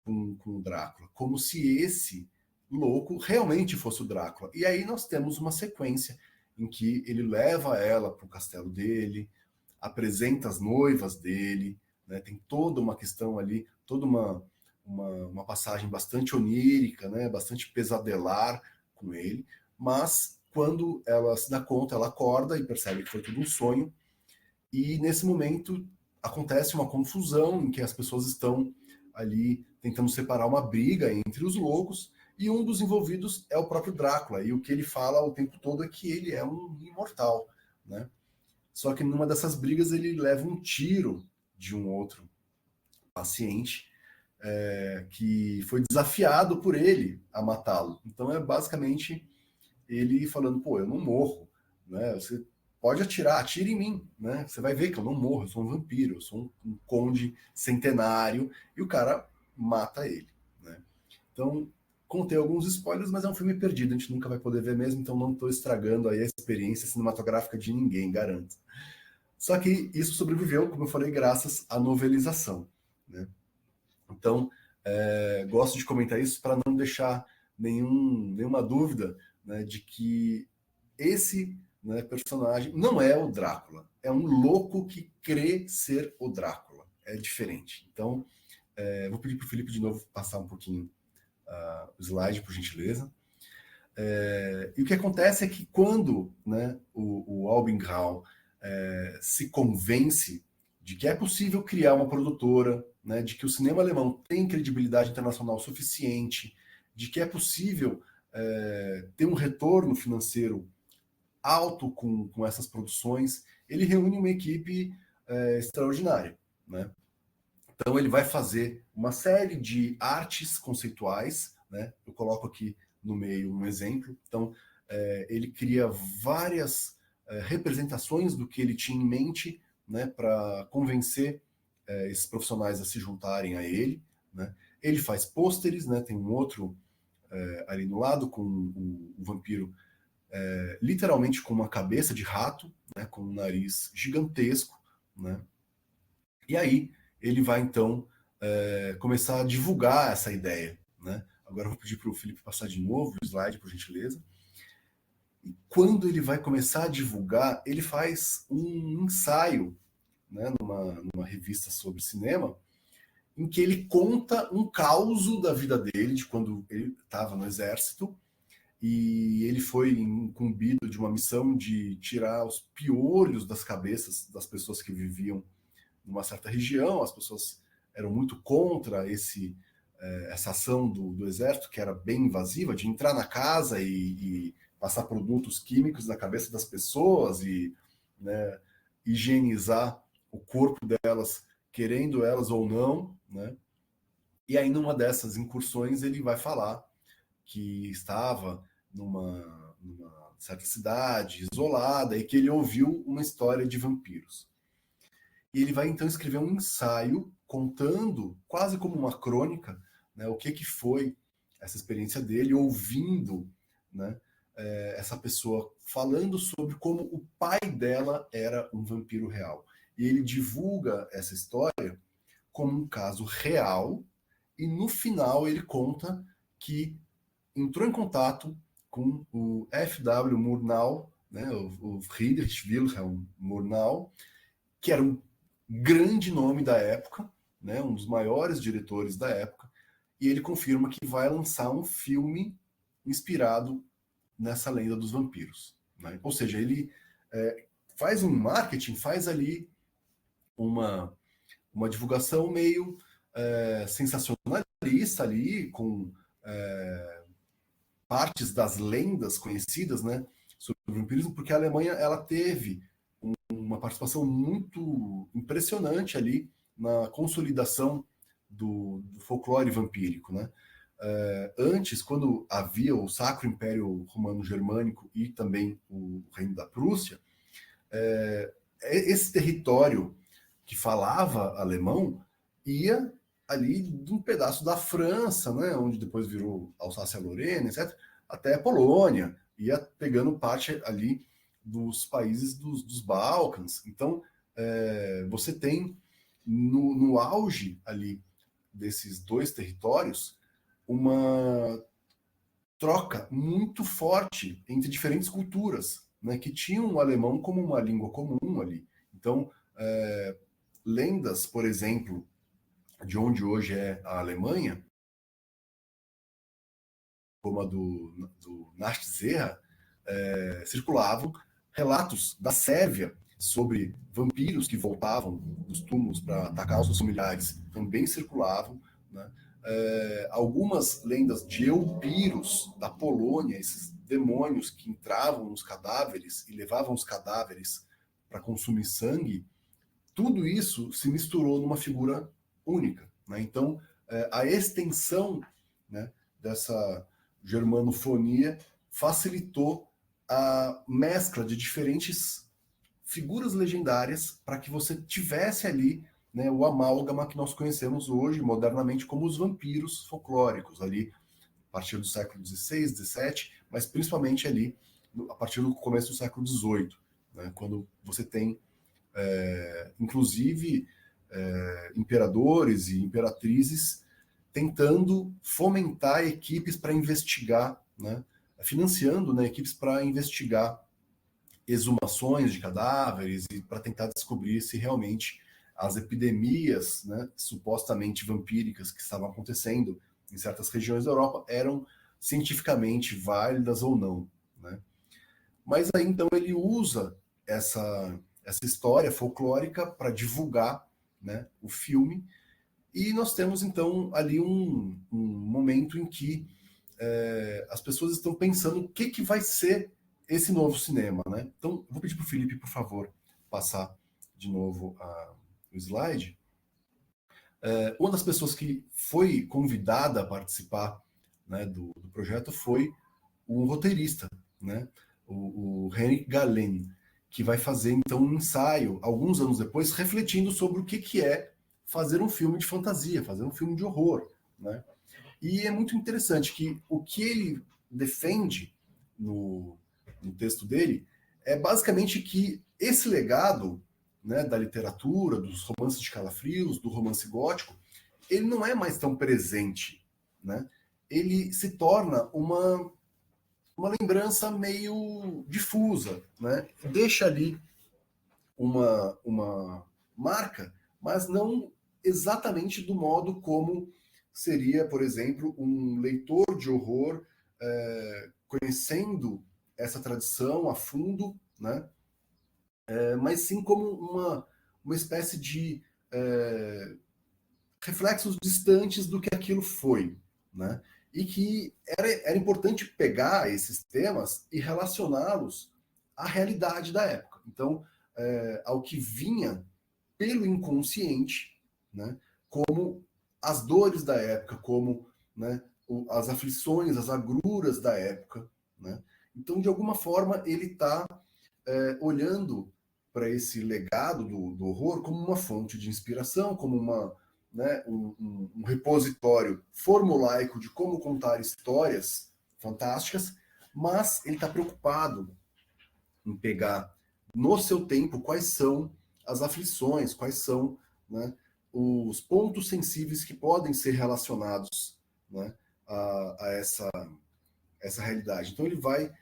com o Drácula, como se esse louco realmente fosse o Drácula. E aí nós temos uma sequência em que ele leva ela para o castelo dele, apresenta as noivas dele, né? Tem toda uma questão ali, toda uma passagem bastante onírica, né? Bastante pesadelar com ele, mas quando ela se dá conta, ela acorda e percebe que foi tudo um sonho, e nesse momento acontece uma confusão em que as pessoas estão ali tentando separar uma briga entre os loucos, e um dos envolvidos é o próprio Drácula, e o que ele fala o tempo todo é que ele é um imortal, né? Só que numa dessas brigas ele leva um tiro de um outro paciente que foi desafiado por ele a matá-lo. Então é basicamente ele falando, pô, eu não morro, né? Você pode atirar, atire em mim, né? Você vai ver que eu não morro, eu sou um vampiro, eu sou um conde centenário, e o cara mata ele, né? Então, Contei alguns spoilers, mas é um filme perdido, a gente nunca vai poder ver mesmo, então não estou estragando aí a experiência cinematográfica de ninguém, garanto. Só que isso sobreviveu, como eu falei, graças à novelização, né? Então, gosto de comentar isso para não deixar nenhuma dúvida, né, de que esse, né, personagem não é o Drácula, é um louco que crê ser o Drácula, é diferente. Então, vou pedir para o Felipe de novo passar um pouquinho o slide, por gentileza. E o que acontece é que quando, né, o Albin Grau se convence de que é possível criar uma produtora, né, de que o cinema alemão tem credibilidade internacional suficiente, de que é possível ter um retorno financeiro alto com essas produções, ele reúne uma equipe extraordinária, né? Então ele vai fazer uma série de artes conceituais, né? Eu coloco aqui no meio um exemplo. Então ele cria várias representações do que ele tinha em mente, né, para convencer esses profissionais a se juntarem a ele, né? Ele faz pôsteres, né? Tem um outro ali no lado com o vampiro literalmente com uma cabeça de rato, né, com um nariz gigantesco, né? E aí ele vai então começar a divulgar essa ideia, né? Agora eu vou pedir para o Felipe passar de novo o slide, por gentileza. E quando ele vai começar a divulgar, ele faz um ensaio, né, numa revista sobre cinema, em que ele conta um caos da vida dele, de quando ele estava no exército, e ele foi incumbido de uma missão de tirar os piolhos das cabeças das pessoas que viviam numa certa região. As pessoas eram muito contra essa ação do exército, que era bem invasiva, de entrar na casa e passar produtos químicos na cabeça das pessoas e, né, higienizar o corpo delas, querendo elas ou não, né? E aí, numa dessas incursões, ele vai falar que estava numa certa cidade isolada e que ele ouviu uma história de vampiros. E ele vai então escrever um ensaio contando, quase como uma crônica, né, o que foi essa experiência dele, ouvindo, né, essa pessoa falando sobre como o pai dela era um vampiro real. E ele divulga essa história como um caso real, e no final ele conta que entrou em contato com o F.W. Murnau, né, o Friedrich Wilhelm Murnau, que era um grande nome da época, né, um dos maiores diretores da época, e ele confirma que vai lançar um filme inspirado nessa lenda dos vampiros, né? Ou seja, ele faz um marketing, faz ali uma divulgação meio sensacionalista ali, com partes das lendas conhecidas, né, sobre o vampirismo, porque a Alemanha ela teve uma participação muito impressionante ali na consolidação do folclore vampírico, né? Antes, quando havia o Sacro Império Romano Germânico e também o Reino da Prússia, esse território que falava alemão ia ali de um pedaço da França, né, onde depois virou Alsácia-Lorena, etc., até a Polônia, ia pegando parte ali dos países dos Balcãs. Então, você tem no auge ali desses dois territórios uma troca muito forte entre diferentes culturas, né, que tinham o alemão como uma língua comum ali. Então, lendas, por exemplo, de onde hoje é a Alemanha, como a do Nastzera, circulavam relatos da Sérvia sobre vampiros que voltavam dos túmulos para atacar os seus familiares, também circulavam, né? Algumas lendas de eupiros da Polônia, esses demônios que entravam nos cadáveres e levavam os cadáveres para consumir sangue, tudo isso se misturou numa figura única, né? Então, a extensão, né, dessa germanofonia facilitou a mescla de diferentes figuras legendárias para que você tivesse ali, né, o amálgama que nós conhecemos hoje modernamente como os vampiros folclóricos ali, a partir do século XVI, XVII, mas principalmente ali a partir do começo do século XVIII, né, quando você tem, inclusive, imperadores e imperatrizes tentando fomentar equipes para investigar, né, financiando, né, equipes para investigar exumações de cadáveres e para tentar descobrir se realmente as epidemias, né, supostamente vampíricas que estavam acontecendo em certas regiões da Europa eram cientificamente válidas ou não, né? Mas aí então ele usa essa história folclórica para divulgar, né, o filme, e nós temos então ali um momento em que as pessoas estão pensando o que vai ser esse novo cinema, né? Então, eu vou pedir para o Felipe, por favor, passar de novo o slide. Uma das pessoas que foi convidada a participar, né, do projeto foi um roteirista, né, o Henrik Galeen, que vai fazer então um ensaio, alguns anos depois, refletindo sobre o que é fazer um filme de fantasia, fazer um filme de horror, né? E é muito interessante que o que ele defende no texto dele é basicamente que esse legado, né, da literatura, dos romances de calafrios, do romance gótico, ele não é mais tão presente, né? Ele se torna uma lembrança meio difusa, né? Deixa ali uma marca, mas não exatamente do modo como seria, por exemplo, um leitor de horror conhecendo essa tradição a fundo, né? Mas sim como uma espécie de reflexos distantes do que aquilo foi, né? E que era importante pegar esses temas e relacioná-los à realidade da época. Então, ao que vinha pelo inconsciente, né? Como as dores da época, como, né, as aflições, as agruras da época, né? Então, de alguma forma, ele está olhando para esse legado do horror como uma fonte de inspiração, como né, um repositório formulaico de como contar histórias fantásticas, mas ele está preocupado em pegar no seu tempo quais são as aflições, quais são, né, os pontos sensíveis que podem ser relacionados, né, a essa realidade. Então ele vai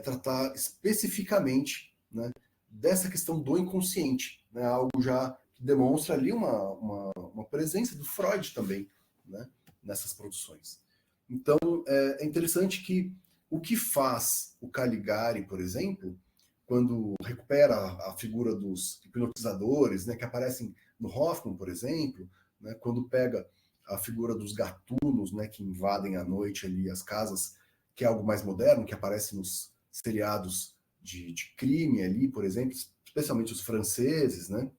tratar especificamente, né, dessa questão do inconsciente, né, algo já que demonstra ali uma presença do Freud também, né, nessas produções. Então é interessante que o que faz o Caligari, por exemplo, quando recupera a figura dos hipnotizadores, né, que aparecem no Hoffman, por exemplo, né, quando pega a figura dos gatunos, né, que invadem à noite ali as casas, que é algo mais moderno, que aparece nos seriados de crime ali, por exemplo, especialmente os franceses, né?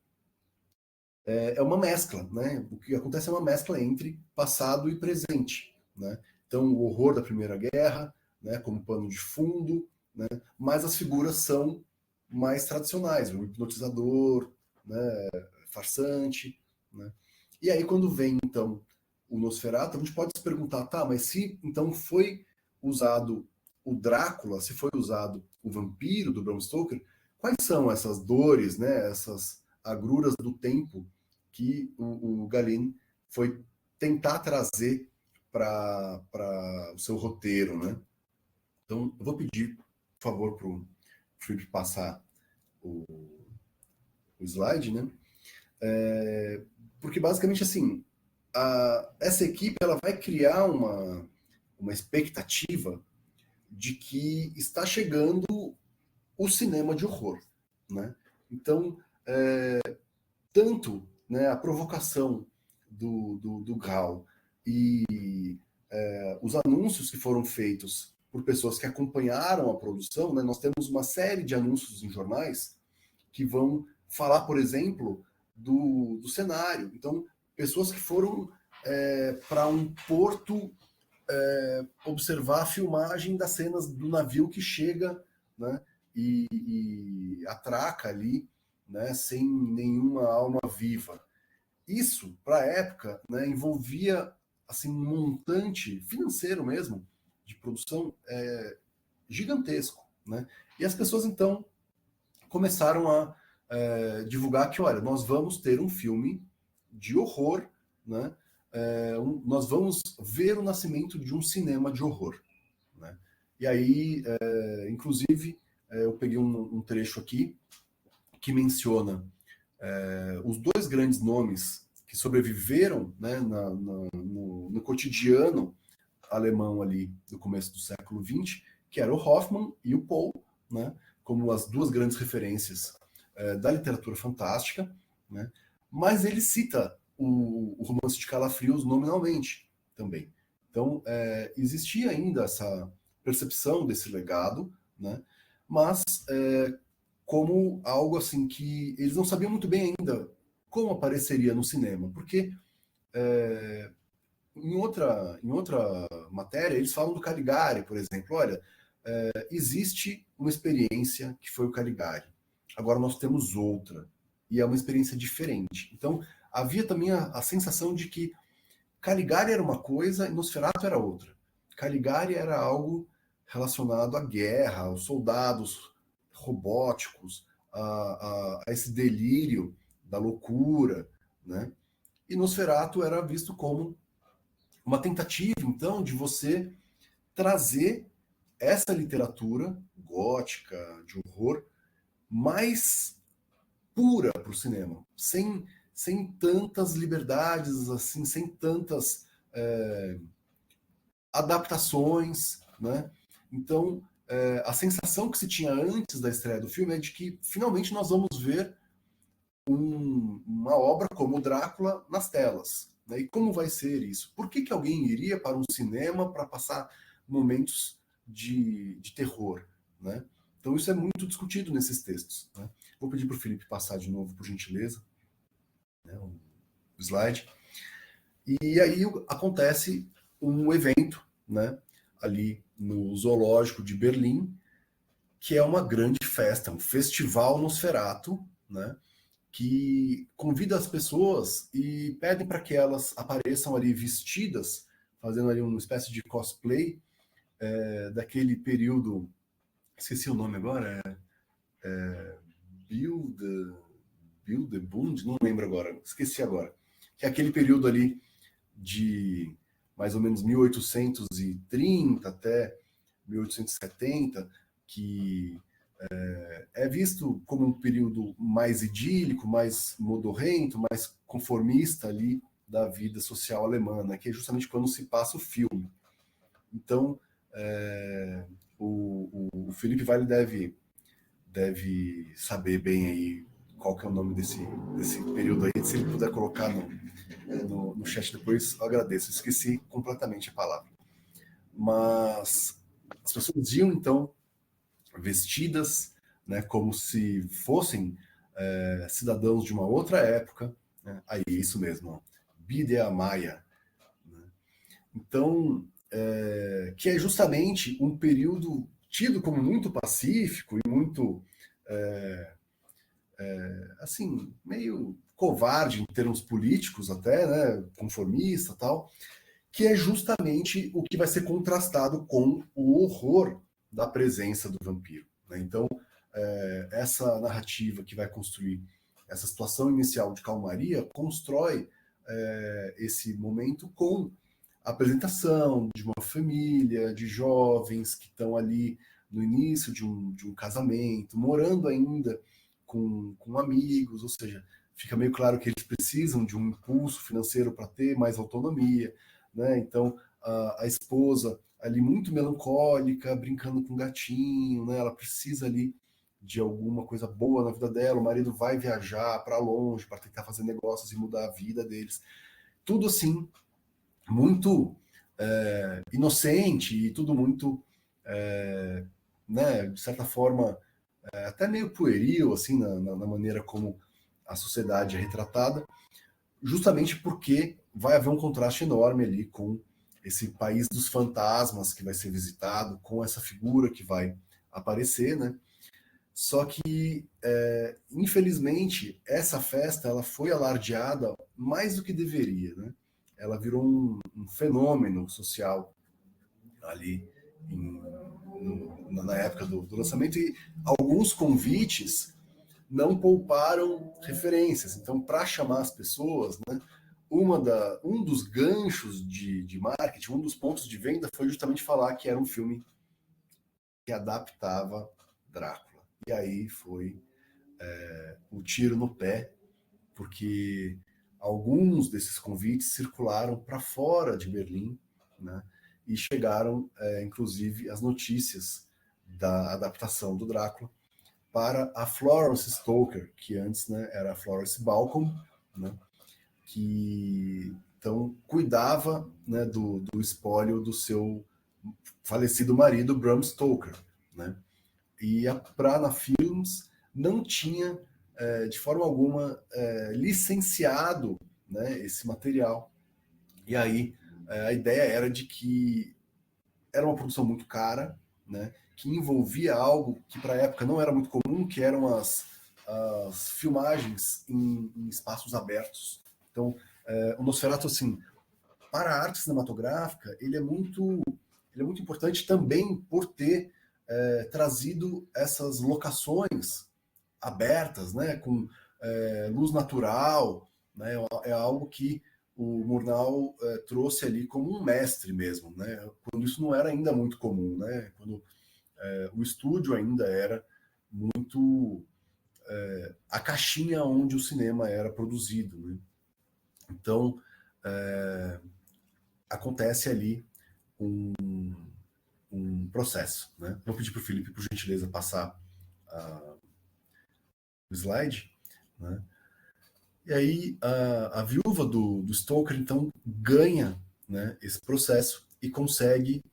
É uma mescla, né? O que acontece é uma mescla entre passado e presente, né? Então, o horror da Primeira Guerra, né, como pano de fundo, né? Mas as figuras são mais tradicionais, o hipnotizador, né, farsante, né? E aí, quando vem, então, o Nosferatu, a gente pode se perguntar, tá, mas se, então, foi usado o Drácula, se foi usado o vampiro do Bram Stoker, quais são essas dores, né, essas agruras do tempo que o Galeen foi tentar trazer para o seu roteiro, né? Então, eu vou pedir, por favor, para o Felipe passar o slide, né? Porque, basicamente, assim, essa equipe ela vai criar uma expectativa de que está chegando o cinema de horror, né? Então, tanto, né, a provocação do Gal e os anúncios que foram feitos por pessoas que acompanharam a produção, né, nós temos uma série de anúncios em jornais que vão falar, por exemplo, do cenário. Então, pessoas que foram para um porto observar a filmagem das cenas do navio que chega, né, e atraca ali, né, sem nenhuma alma viva. Isso, para a época, né, envolvia assim, um montante financeiro mesmo de produção gigantesco, né? E as pessoas, então, começaram a divulgar que, olha, nós vamos ter um filme de horror, né? Nós vamos ver o nascimento de um cinema de horror, né? E aí, inclusive, eu peguei um trecho aqui que menciona os dois grandes nomes que sobreviveram, né, no cotidiano alemão ali do começo do século XX, que era o Hoffmann e o Poe, né, como as duas grandes referências da literatura fantástica, né, mas ele cita o Romance de Calafrios nominalmente também. Então, existia ainda essa percepção desse legado, né, mas como algo assim que eles não sabiam muito bem ainda como apareceria no cinema, porque em outra matéria eles falam do Caligari, por exemplo. Olha, existe uma experiência que foi o Caligari, agora nós temos outra, e é uma experiência diferente. Então, havia também a sensação de que Caligari era uma coisa e Nosferatu era outra. Caligari era algo relacionado à guerra, aos soldados robóticos, a esse delírio da loucura, né? E Nosferatu era visto como uma tentativa, então, de você trazer essa literatura gótica, de horror, mais pura para o cinema, sem tantas liberdades, assim, sem tantas adaptações, né? Então, a sensação que se tinha antes da estreia do filme é de que finalmente nós vamos ver uma obra como o Drácula nas telas. Né? E como vai ser isso? Por que alguém iria para um cinema para passar momentos de terror? Né? Então isso é muito discutido nesses textos. Né? Vou pedir para o Felipe passar de novo, por gentileza, né, o slide. E aí acontece um evento, né, ali no Zoológico de Berlim, que é uma grande festa, um festival Nosferatu, né, que convida as pessoas e pedem para que elas apareçam ali vestidas, fazendo ali uma espécie de cosplay daquele período, esqueci o nome agora, Bildebund, não lembro agora, esqueci agora, que é aquele período ali de mais ou menos 1830 até 1870, que é visto como um período mais idílico, mais modorrento, mais conformista ali da vida social alemã, né, que é justamente quando se passa o filme. Então, o Felipe Vale deve saber bem aí qual que é o nome desse período aí. Se ele puder colocar no chat depois, eu agradeço. Esqueci completamente a palavra. Mas as pessoas iam, então, vestidas, né, como se fossem cidadãos de uma outra época. Né? Aí, isso mesmo, Bidea Maia. Né? Então, que é justamente um período tido como muito pacífico e muito, assim, meio covarde em termos políticos até, né, conformista e tal, que é justamente o que vai ser contrastado com o horror da presença do vampiro. Né? Então, essa narrativa que vai construir essa situação inicial de calmaria constrói esse momento com a apresentação de uma família, de jovens que estão ali no início de um casamento, morando ainda com amigos, ou seja, fica meio claro que eles precisam de um impulso financeiro para ter mais autonomia, né? Então, a esposa ali muito melancólica, brincando com um gatinho, né? Ela precisa ali de alguma coisa boa na vida dela, o marido vai viajar para longe para tentar fazer negócios e mudar a vida deles. Tudo assim, muito inocente e tudo muito, né, de certa forma, até meio pueril, assim, na maneira como a sociedade é retratada, justamente porque vai haver um contraste enorme ali com esse país dos fantasmas que vai ser visitado, com essa figura que vai aparecer, né? Só que, infelizmente, essa festa ela foi alardeada mais do que deveria, né? Ela virou um fenômeno social ali na época do lançamento, e alguns convites não pouparam referências. Então, para chamar as pessoas, né, um dos ganchos de marketing, um dos pontos de venda foi justamente falar que era um filme que adaptava Drácula. E aí foi o tiro no pé, porque alguns desses convites circularam para fora de Berlim, né, e chegaram, inclusive, as notícias da adaptação do Drácula para a Florence Stoker, que antes, né, era a Florence Balcom, né, que então cuidava, né, do espólio do seu falecido marido Bram Stoker, né? E a Prana Films não tinha de forma alguma licenciado, né, esse material. E aí a ideia era de que era uma produção muito cara, né, que envolvia algo que para a época não era muito comum, que eram as filmagens em espaços abertos. Então, o Nosferatu, assim, para a arte cinematográfica, ele é muito importante também por ter trazido essas locações abertas, né, com luz natural, né, é algo que o Murnau trouxe ali como um mestre mesmo, né, quando isso não era ainda muito comum, né, quando o estúdio ainda era muito a caixinha onde o cinema era produzido, né. Então, acontece ali um processo, né. Vou pedir para o Felipe, por gentileza, passar o slide, né. E aí a viúva do Stoker, então, ganha, né, esse processo e consegue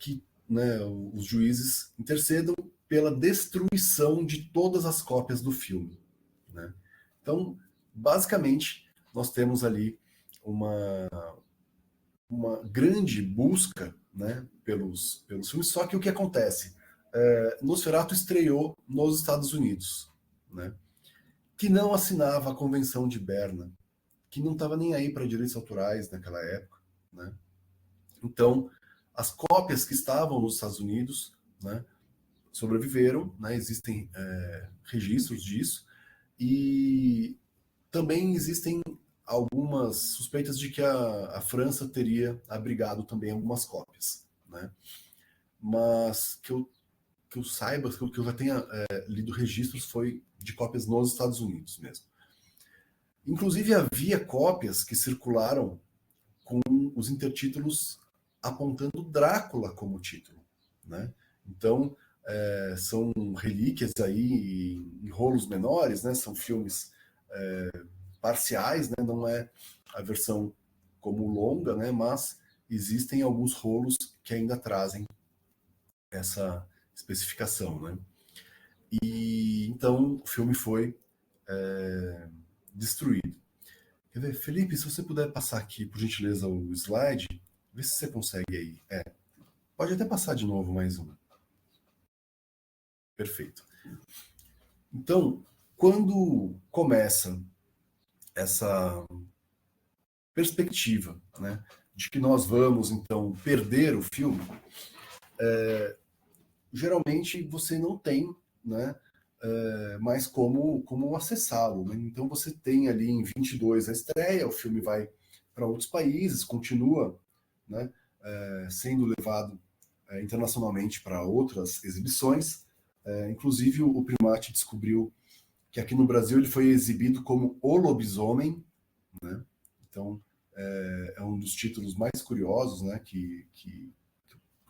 que, né, os juízes intercedam pela destruição de todas as cópias do filme, né. Então, basicamente, nós temos ali uma grande busca, né, pelos filmes, só que o que acontece? Nosferatu estreou nos Estados Unidos, né, que não assinava a Convenção de Berna, que não estava nem aí para direitos autorais naquela época, né? Então, as cópias que estavam nos Estados Unidos, né, sobreviveram, né? Existem registros disso, e também existem algumas suspeitas de que a França teria abrigado também algumas cópias, né? Mas que eu saiba, que eu já tenha lido registros, foi de cópias nos Estados Unidos mesmo. Inclusive, havia cópias que circularam com os intertítulos apontando Drácula como título, né? Então, são relíquias aí em rolos menores, né? São filmes parciais, né? Não é a versão como longa, né? Mas existem alguns rolos que ainda trazem essa especificação, né? E então o filme foi destruído. Quer ver, Felipe, se você puder passar aqui, por gentileza, o slide, vê se você consegue aí. Pode até passar de novo mais um. Perfeito. Então, quando começa essa perspectiva, né, de que nós vamos, então, perder o filme, geralmente você não tem, né, mais como acessá-lo, né? Então você tem ali em 22 a estreia, o filme vai para outros países, continua, né, sendo levado internacionalmente para outras exibições. Inclusive o Primati descobriu que aqui no Brasil ele foi exibido como O Lobisomem, né? Então é um dos títulos mais curiosos, né, que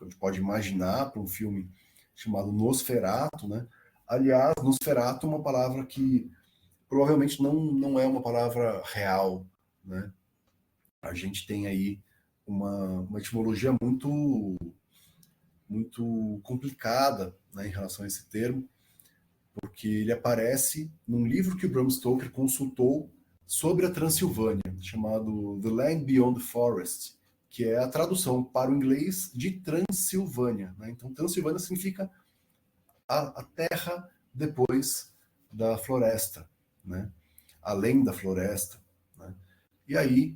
a gente pode imaginar para um filme chamado Nosferatu, né? Aliás, Nosferatu é uma palavra que provavelmente não é uma palavra real, né? A gente tem aí uma etimologia muito complicada, né, em relação a esse termo, porque ele aparece num livro que o Bram Stoker consultou sobre a Transilvânia, chamado The Land Beyond the Forest, que é a tradução para o inglês de Transilvânia, né? Então, Transilvânia significa a terra depois da floresta, né? Além da floresta, né? E aí,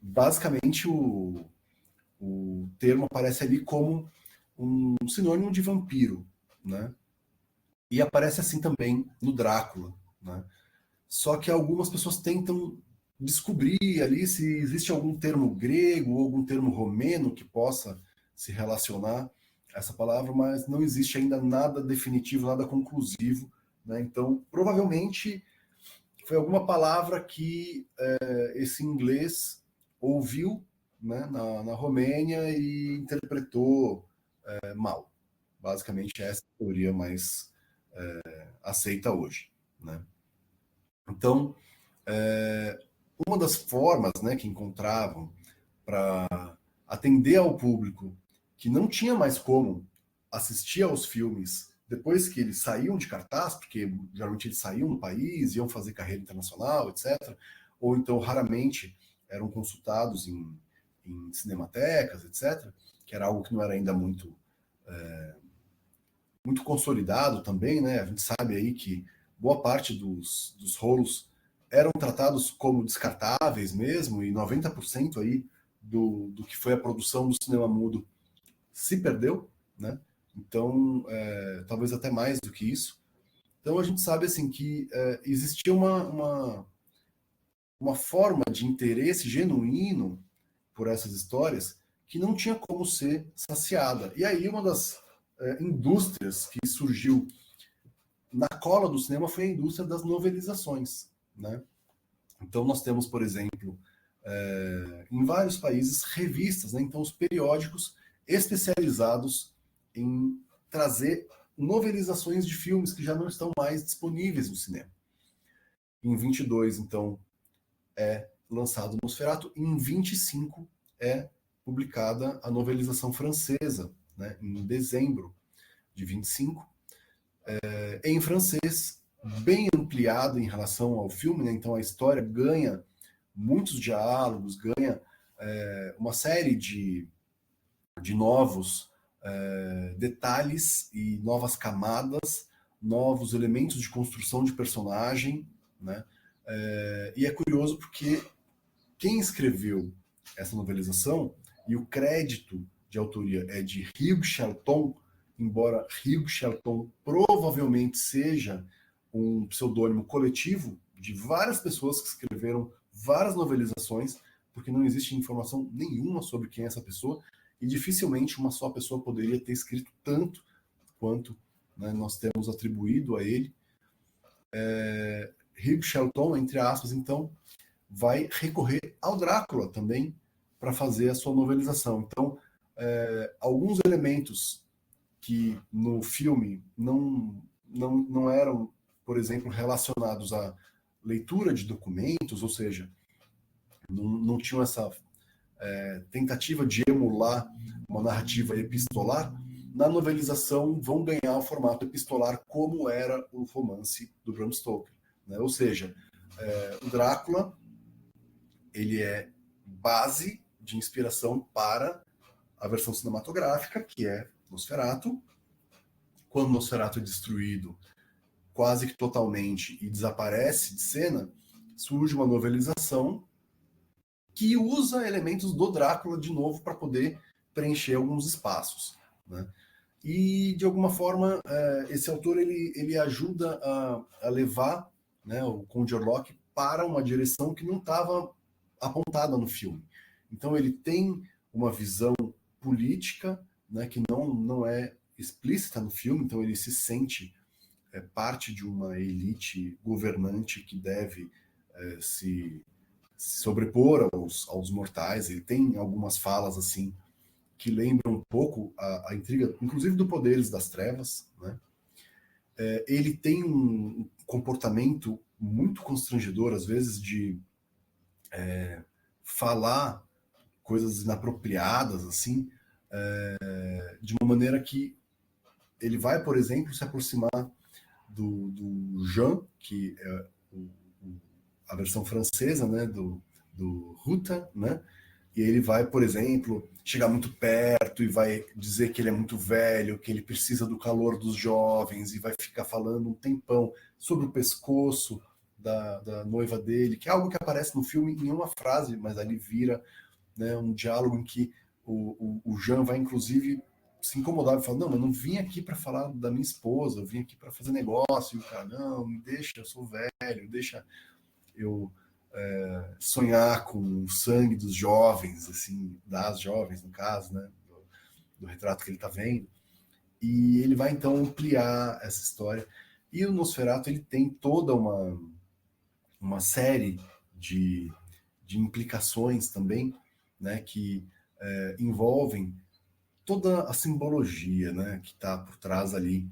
basicamente, o o termo aparece ali como um sinônimo de vampiro, né? E aparece assim também no Drácula, né? Só que algumas pessoas tentam descobrir ali se existe algum termo grego ou algum termo romeno que possa se relacionar a essa palavra, mas não existe ainda nada definitivo, nada conclusivo, né? Então, provavelmente foi alguma palavra que esse inglês ouviu, né, na Romênia e interpretou mal. Basicamente, essa é a teoria mais aceita hoje, né? Então, uma das formas, né, que encontravam para atender ao público que não tinha mais como assistir aos filmes depois que eles saíam de cartaz, porque geralmente eles saíam do país, iam fazer carreira internacional, etc., ou então raramente eram consultados em cinematecas, etc., que era algo que não era ainda muito consolidado também, né? A gente sabe aí que boa parte dos rolos eram tratados como descartáveis mesmo, e 90% aí do que foi a produção do cinema mudo se perdeu, né? Então, talvez até mais do que isso. Então, a gente sabe assim que existia uma forma de interesse genuíno por essas histórias que não tinha como ser saciada. E aí, uma das indústrias que surgiu na cola do cinema foi a indústria das novelizações, né? Então, nós temos, por exemplo, em vários países, revistas, né? Então, os periódicos especializados em trazer novelizações de filmes que já não estão mais disponíveis no cinema. Em 22, então, é lançado Nosferatu. Em 25 é publicada a novelização francesa, né? Em dezembro de 25, em francês, bem ampliado em relação ao filme, né? Então a história ganha muitos diálogos, ganha uma série de novos detalhes e novas camadas, novos elementos de construção de personagem, né? E é curioso porque quem escreveu essa novelização, e o crédito de autoria é de Hugues Chalton, embora Hugues Chalton provavelmente seja um pseudônimo coletivo de várias pessoas que escreveram várias novelizações, porque não existe informação nenhuma sobre quem é essa pessoa, e dificilmente uma só pessoa poderia ter escrito tanto quanto, né, nós temos atribuído a ele. Hugues Chalton, entre aspas, então, vai recorrer ao Drácula também para fazer a sua novelização. Então, alguns elementos que no filme não eram, por exemplo, relacionados à leitura de documentos, ou seja, não tinham essa tentativa de emular uma narrativa epistolar, na novelização vão ganhar o formato epistolar como era o romance do Bram Stoker, né? Ou seja, o Drácula ele é base de inspiração para a versão cinematográfica, que é Nosferatu. Quando Nosferatu é destruído quase que totalmente e desaparece de cena, surge uma novelização que usa elementos do Drácula de novo para poder preencher alguns espaços, né? E, de alguma forma, esse autor ele ajuda a levar, né, o Conde Orlok para uma direção que não estava apontada no filme. Então ele tem uma visão política, né, que não é explícita no filme, então ele se sente parte de uma elite governante que deve se sobrepor aos mortais. Ele tem algumas falas assim que lembram um pouco a intriga, inclusive do Poderes das Trevas, né? Ele tem um comportamento muito constrangedor, às vezes, de falar coisas inapropriadas, assim, de uma maneira que ele vai, por exemplo, se aproximar do Jean, que é a versão francesa, né, do Ruta, né? E ele vai, por exemplo, chegar muito perto e vai dizer que ele é muito velho, que ele precisa do calor dos jovens, e vai ficar falando um tempão sobre o pescoço da noiva dele, que é algo que aparece no filme em uma frase, mas ali vira, né, um diálogo em que o Jean vai, inclusive, se incomodar e falar, não, mas não vim aqui para falar da minha esposa, eu vim aqui para fazer negócio. E o cara, não, me deixa, eu sou velho, deixa eu sonhar com o sangue dos jovens, assim, das jovens, no caso, né, do retrato que ele está vendo. E ele vai, então, ampliar essa história. E o Nosferatu, ele tem toda uma série de implicações também, né, que envolvem toda a simbologia, né, que está por trás ali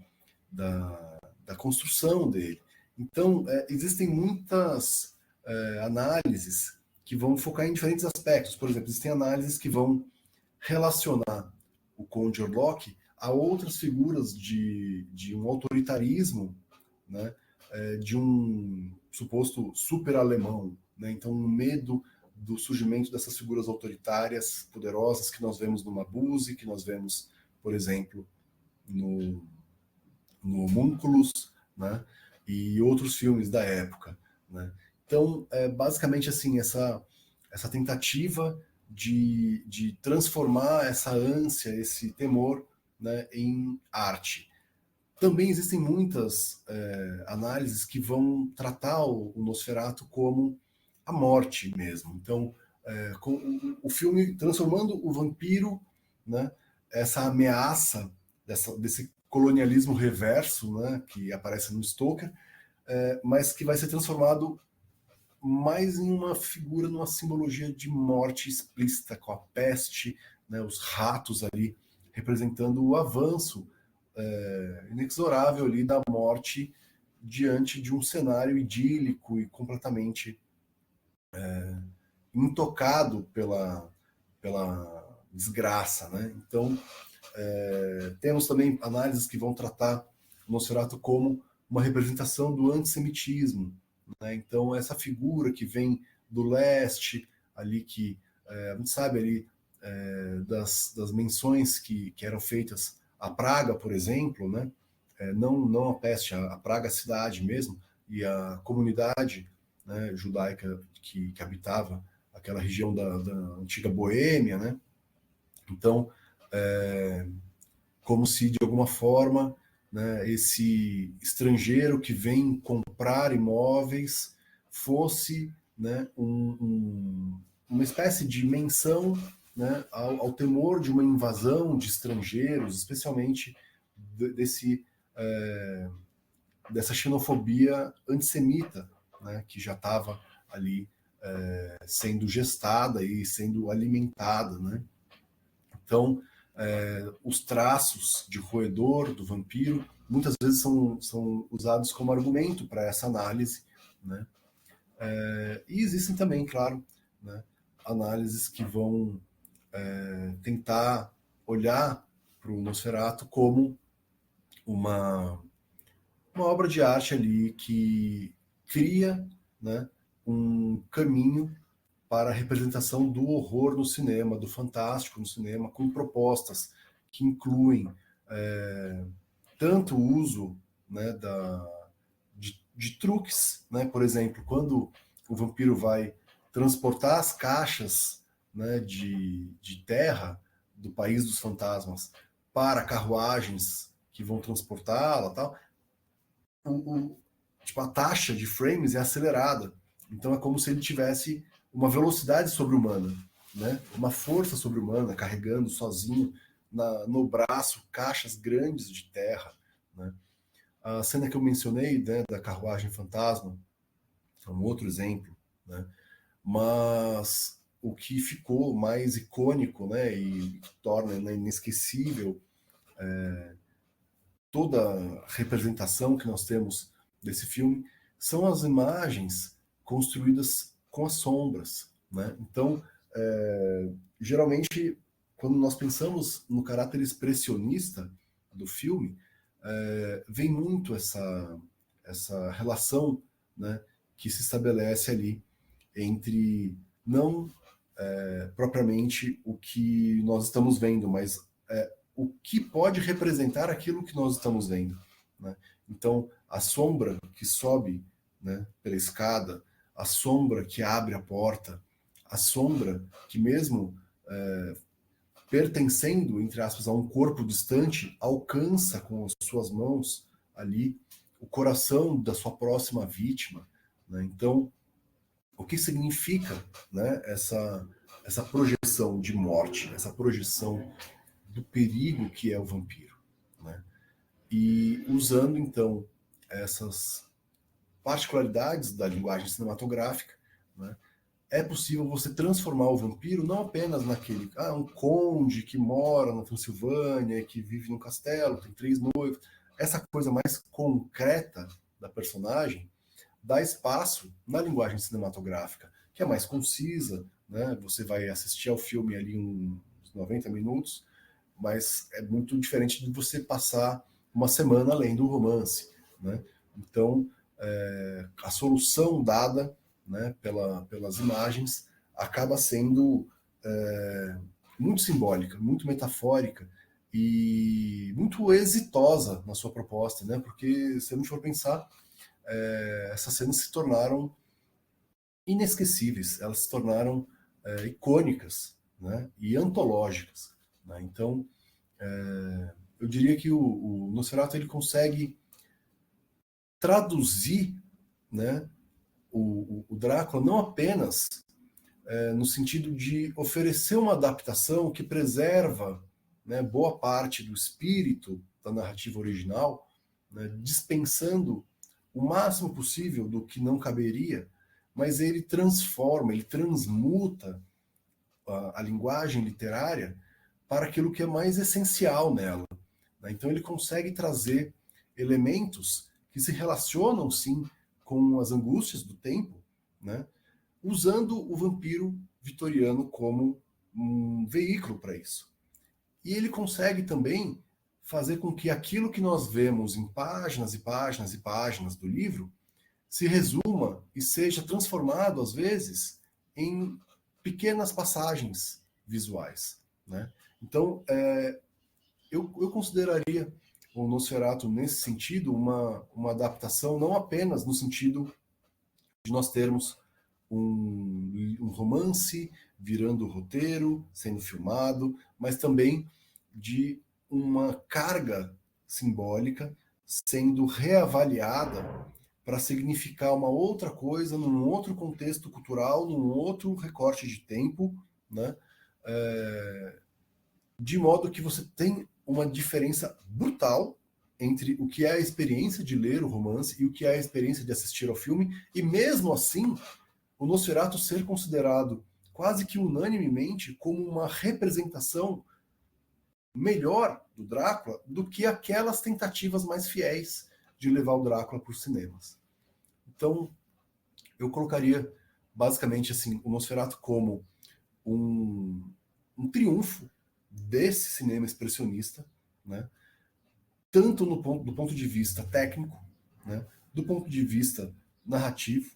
da construção dele. Então, existem muitas análises que vão focar em diferentes aspectos. Por exemplo, existem análises que vão relacionar o Conde Orlok a outras figuras de um autoritarismo, né, de um suposto super-alemão. Né? Então, um medo do surgimento dessas figuras autoritárias poderosas que nós vemos no Mabuse, que nós vemos, por exemplo, no Homúnculos, né? E outros filmes da época. Né? Então, basicamente assim, essa tentativa de transformar essa ânsia, esse temor, né, em arte. Também existem muitas análises que vão tratar o Nosferatu como a morte mesmo. Então, com o filme transformando o vampiro, né, essa ameaça desse colonialismo reverso, né, que aparece no Stoker, mas que vai ser transformado mais em uma figura, numa simbologia de morte explícita, com a peste, né, os ratos ali, representando o avanço inexorável ali da morte diante de um cenário idílico e completamente intocado pela desgraça, né? Então, temos também análises que vão tratar o Nosferatu como uma representação do antissemitismo, né? Então, essa figura que vem do leste, ali que a gente sabe ali das menções que eram feitas à Praga, por exemplo, né? Não a peste, a Praga, a cidade mesmo, e a comunidade, né, judaica que habitava aquela região da antiga Boêmia, né? Então, como se de alguma forma, né, esse estrangeiro que vem comprar imóveis fosse, né, uma espécie de menção, né, ao temor de uma invasão de estrangeiros, especialmente dessa xenofobia antissemita, né, que já estava ali sendo gestada e sendo alimentada, né? Então, os traços de roedor do vampiro muitas vezes são usados como argumento para essa análise, né? E existem também, claro, né, análises que vão tentar olhar para o Nosferatu como uma obra de arte ali que cria, né, um caminho para a representação do horror no cinema, do fantástico no cinema, com propostas que incluem tanto o uso, né, de truques, né, por exemplo, quando o vampiro vai transportar as caixas, né, de terra do país dos fantasmas para carruagens que vão transportá-la, tal, tipo, a taxa de frames é acelerada. Então é como se ele tivesse uma velocidade sobre-humana, né? Uma força sobre-humana, carregando sozinho no braço caixas grandes de terra. Né? A cena que eu mencionei, né, da carruagem fantasma é um outro exemplo. Né? Mas o que ficou mais icônico, né, e torna, né, inesquecível toda a representação que nós temos desse filme são as imagens construídas com as sombras. Né? Então, geralmente, quando nós pensamos no caráter expressionista do filme, vem muito essa relação, né, que se estabelece ali entre não propriamente o que nós estamos vendo, mas o que pode representar aquilo que nós estamos vendo. Né? Então, a sombra que sobe, né, pela escada, a sombra que abre a porta, a sombra que mesmo pertencendo, entre aspas, a um corpo distante, alcança com as suas mãos ali o coração da sua próxima vítima, né? Então, o que significa, né, essa projeção de morte, essa projeção do perigo que é o vampiro, né? E usando, então, essas particularidades da linguagem cinematográfica, né, é possível você transformar o vampiro não apenas naquele um conde que mora na Transilvânia, que vive num castelo, tem 3 noivos. Essa coisa mais concreta da personagem dá espaço na linguagem cinematográfica, que é mais concisa, né? Você vai assistir ao filme ali uns 90 minutos, mas é muito diferente de você passar uma semana lendo o romance, né? Então, a solução dada, né, pelas imagens acaba sendo muito simbólica, muito metafórica e muito exitosa na sua proposta, né? Porque se a gente for pensar, essas cenas se tornaram inesquecíveis, elas se tornaram icônicas, né? E antológicas, né? Então, eu diria que o Nosferatu ele consegue traduzir, né, o Drácula não apenas no sentido de oferecer uma adaptação que preserva, né, boa parte do espírito da narrativa original, né, dispensando o máximo possível do que não caberia, mas ele transforma, ele transmuta a linguagem literária para aquilo que é mais essencial nela, né? Então ele consegue trazer elementos que se relacionam, sim, com as angústias do tempo, né? Usando o vampiro vitoriano como um veículo para isso. E ele consegue também fazer com que aquilo que nós vemos em páginas e páginas e páginas do livro se resuma e seja transformado, às vezes, em pequenas passagens visuais, né? Então, eu consideraria o Nosferatu, nesse sentido, uma adaptação não apenas no sentido de nós termos um romance virando roteiro, sendo filmado, mas também de uma carga simbólica sendo reavaliada para significar uma outra coisa, num outro contexto cultural, num outro recorte de tempo, né? De modo que você tem uma diferença brutal entre o que é a experiência de ler o romance e o que é a experiência de assistir ao filme, e mesmo assim, o Nosferatu ser considerado quase que unanimemente como uma representação melhor do Drácula do que aquelas tentativas mais fiéis de levar o Drácula para os cinemas. Então, eu colocaria basicamente assim o Nosferatu como um triunfo desse cinema expressionista, né? Tanto do ponto de vista técnico, né? Do ponto de vista narrativo,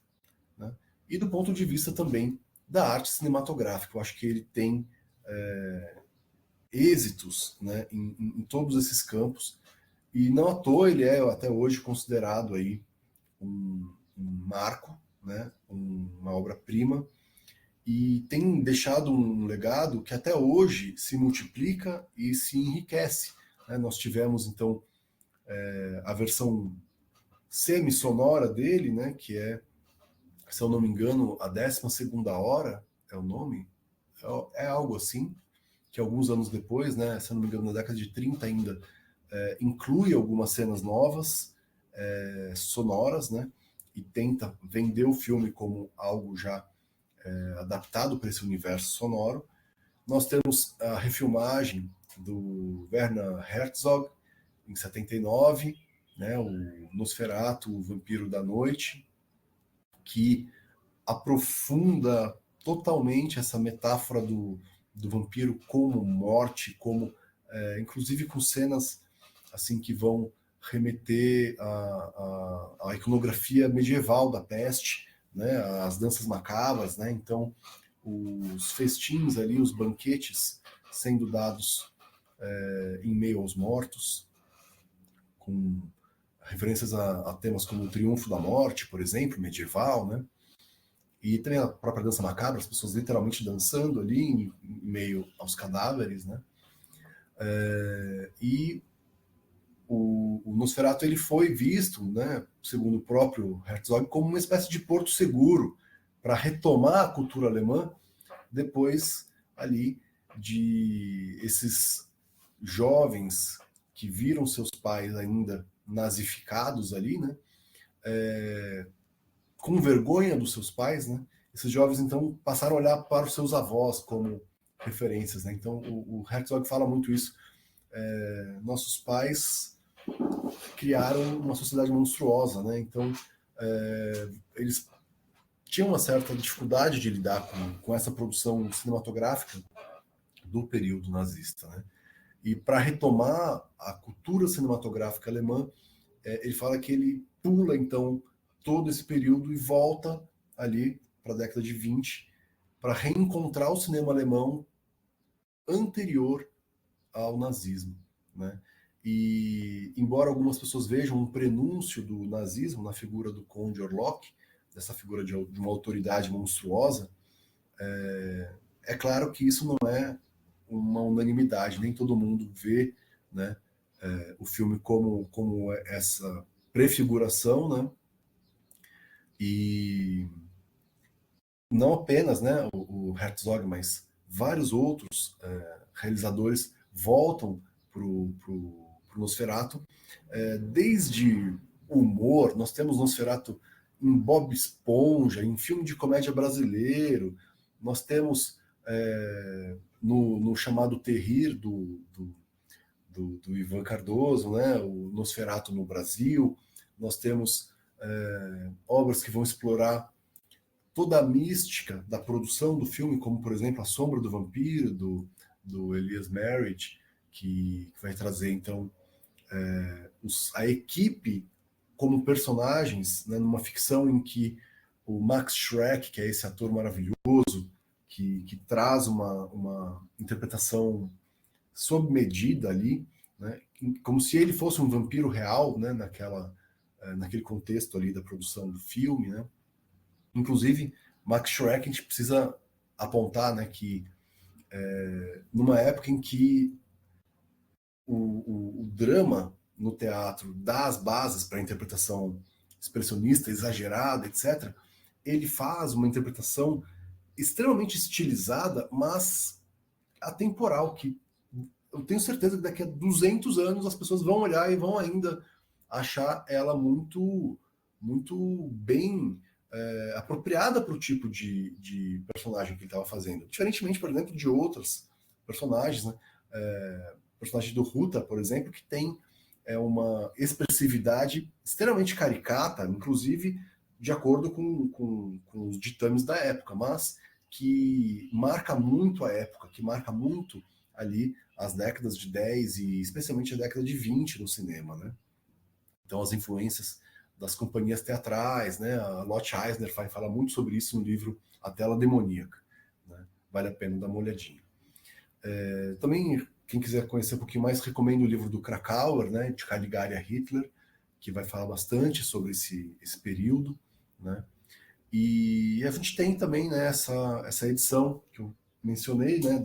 né? E do ponto de vista também da arte cinematográfica. Eu acho que ele tem êxitos, né, em todos esses campos, e não à toa ele é até hoje considerado aí um marco, né, uma obra-prima, e tem deixado um legado que até hoje se multiplica e se enriquece, né? Nós tivemos, então, a versão semi-sonora dele, né, que é, se eu não me engano, a 12ª hora, é o nome? É algo assim, que alguns anos depois, né, se eu não me engano, na década de 30 ainda, inclui algumas cenas novas, sonoras, né, e tenta vender o filme como algo já adaptado para esse universo sonoro. Nós temos a refilmagem do Werner Herzog, em 79, né, o Nosferatu, o Vampiro da Noite, que aprofunda totalmente essa metáfora do vampiro como morte, como inclusive com cenas assim que vão remeter à iconografia medieval da peste, né, as danças macabras, né? Então, os festins ali, os banquetes sendo dados em meio aos mortos, com referências a temas como o Triunfo da Morte, por exemplo, medieval, né? e também a própria dança macabra, as pessoas literalmente dançando ali em meio aos cadáveres, né? E o Nosferatu ele foi visto, né, segundo o próprio Herzog, como uma espécie de porto seguro para retomar a cultura alemã depois ali de esses jovens que viram seus pais ainda nazificados ali, né, com vergonha dos seus pais, né, esses jovens então passaram a olhar para os seus avós como referências, né. Então o Herzog fala muito isso. Nossos pais criaram uma sociedade monstruosa, né? Então eles tinham uma certa dificuldade de lidar com essa produção cinematográfica do período nazista, né? E para retomar a cultura cinematográfica alemã, ele fala que ele pula então todo esse período e volta ali para a década de 20 para reencontrar o cinema alemão anterior ao nazismo, né? E embora algumas pessoas vejam um prenúncio do nazismo na figura do Conde Orlok, dessa figura de uma autoridade monstruosa, é claro que isso não é uma unanimidade, nem todo mundo vê, né, o filme como essa prefiguração, né? E não apenas, né, o Herzog, mas vários outros realizadores voltam pro Nosferatu, desde o humor, nós temos Nosferatu em Bob Esponja, em filme de comédia brasileiro, nós temos no chamado Terrir do Ivan Cardoso, né, o Nosferatu no Brasil, nós temos obras que vão explorar toda a mística da produção do filme, como, por exemplo, A Sombra do Vampiro, do Elias Merritt, que vai trazer, então, a equipe como personagens, né, numa ficção em que o Max Schreck, que é esse ator maravilhoso, que traz uma interpretação sob medida ali, né, como se ele fosse um vampiro real, né, naquele contexto ali da produção do filme, né? Inclusive, Max Schreck, a gente precisa apontar, né, que numa época em que o drama no teatro dá as bases para a interpretação expressionista, exagerada, etc., ele faz uma interpretação extremamente estilizada, mas atemporal, que eu tenho certeza que daqui a 200 anos as pessoas vão olhar e vão ainda achar ela muito, muito bem apropriada para o tipo de personagem que ele estava fazendo. Diferentemente, por exemplo, de outros personagens, né? O personagem do Ruta, por exemplo, que tem uma expressividade extremamente caricata, inclusive de acordo com os ditames da época, mas que marca muito a época, que marca muito ali as décadas de 10 e especialmente a década de 20 no cinema, né? Então as influências das companhias teatrais, né? A Lotte Eisner fala muito sobre isso no livro A Tela Demoníaca, né? Vale a pena dar uma olhadinha. Também, quem quiser conhecer um pouquinho mais, recomendo o livro do Krakauer, né? De Caligari a Hitler, que vai falar bastante sobre esse período, né? E a gente tem também, né, essa edição que eu mencionei, né,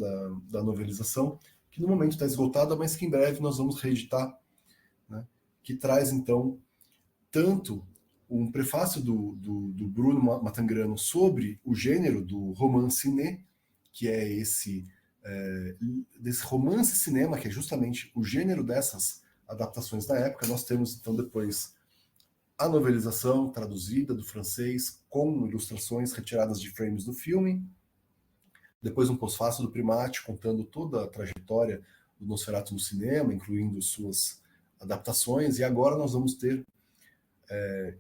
da novelização, que no momento está esgotada, mas que em breve nós vamos reeditar, né, que traz, então, tanto um prefácio do Bruno Matangrano sobre o gênero do romance-ciné, que é desse romance-cinema, que é justamente o gênero dessas adaptações da época. Nós temos, então, depois a novelização traduzida do francês com ilustrações retiradas de frames do filme, depois um pós-fácio do Primati contando toda a trajetória do Nosferatu no cinema, incluindo suas adaptações, e agora nós vamos ter,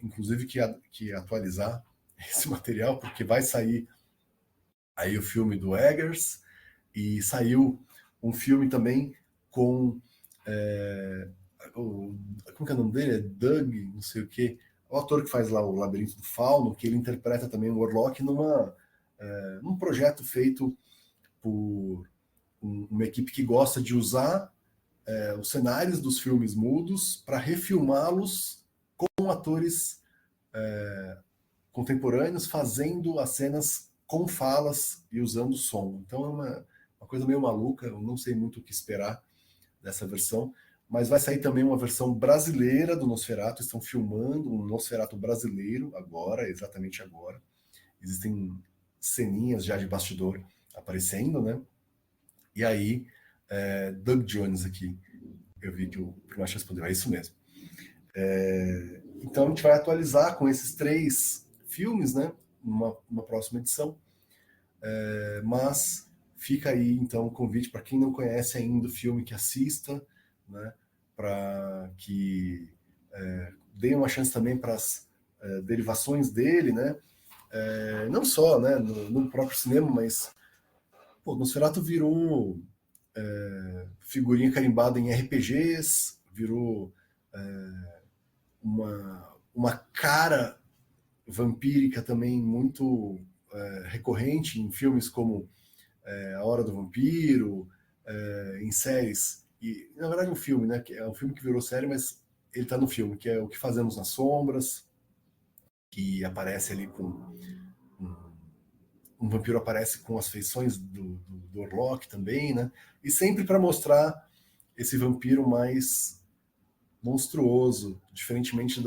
inclusive, que atualizar esse material, porque vai sair aí o filme do Eggers, e saiu um filme também com... como que é o nome dele? É Doug, não sei o quê. O ator que faz lá o Labirinto do Fauno, que ele interpreta também o Orlok num projeto feito por uma equipe que gosta de usar os cenários dos filmes mudos para refilmá-los com contemporâneos fazendo as cenas com falas e usando som. Então é uma coisa meio maluca, eu não sei muito o que esperar dessa versão, mas vai sair também uma versão brasileira do Nosferatu, estão filmando um Nosferatu brasileiro agora, exatamente agora. Existem ceninhas já de bastidor aparecendo, né? E aí, Doug Jones aqui, eu vi que o Primacho respondeu, é isso mesmo. Então a gente vai atualizar com esses 3 filmes, né? Uma próxima edição. Mas fica aí então o convite para quem não conhece ainda o filme que assista, né? Para que dê uma chance também para as derivações dele, né? Não só, né? No próprio cinema, mas pô, Nosferatu virou figurinha carimbada em RPGs, virou uma cara vampírica também muito recorrente em filmes como A Hora do Vampiro, em séries, e na verdade um filme, né? Que é um filme que virou série, mas ele tá no filme, que é O que Fazemos nas Sombras, que aparece ali com um vampiro aparece com as feições do Orlok também, né? E sempre para mostrar esse vampiro mais monstruoso, diferentemente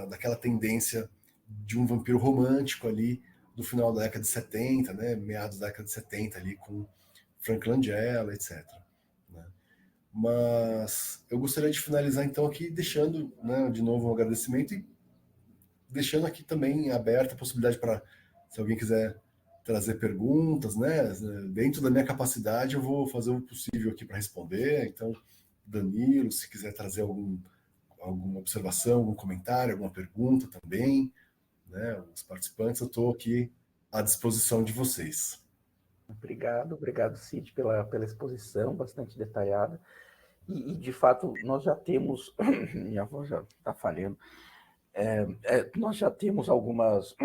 daquela tendência de um vampiro romântico ali do final da década de 70, né? Meados da década de 70 ali com Frank Langella, etc. Né? Mas eu gostaria de finalizar então aqui deixando, né, de novo um agradecimento e deixando aqui também aberta a possibilidade para, se alguém quiser trazer perguntas, né, dentro da minha capacidade eu vou fazer o possível aqui para responder. Então, Danilo, se quiser trazer alguma observação, algum comentário, alguma pergunta também, né, os participantes, eu estou aqui à disposição de vocês. Obrigado, Cid, pela exposição bastante detalhada. E, de fato, nós já temos, minha voz já está falhando, nós já temos alguns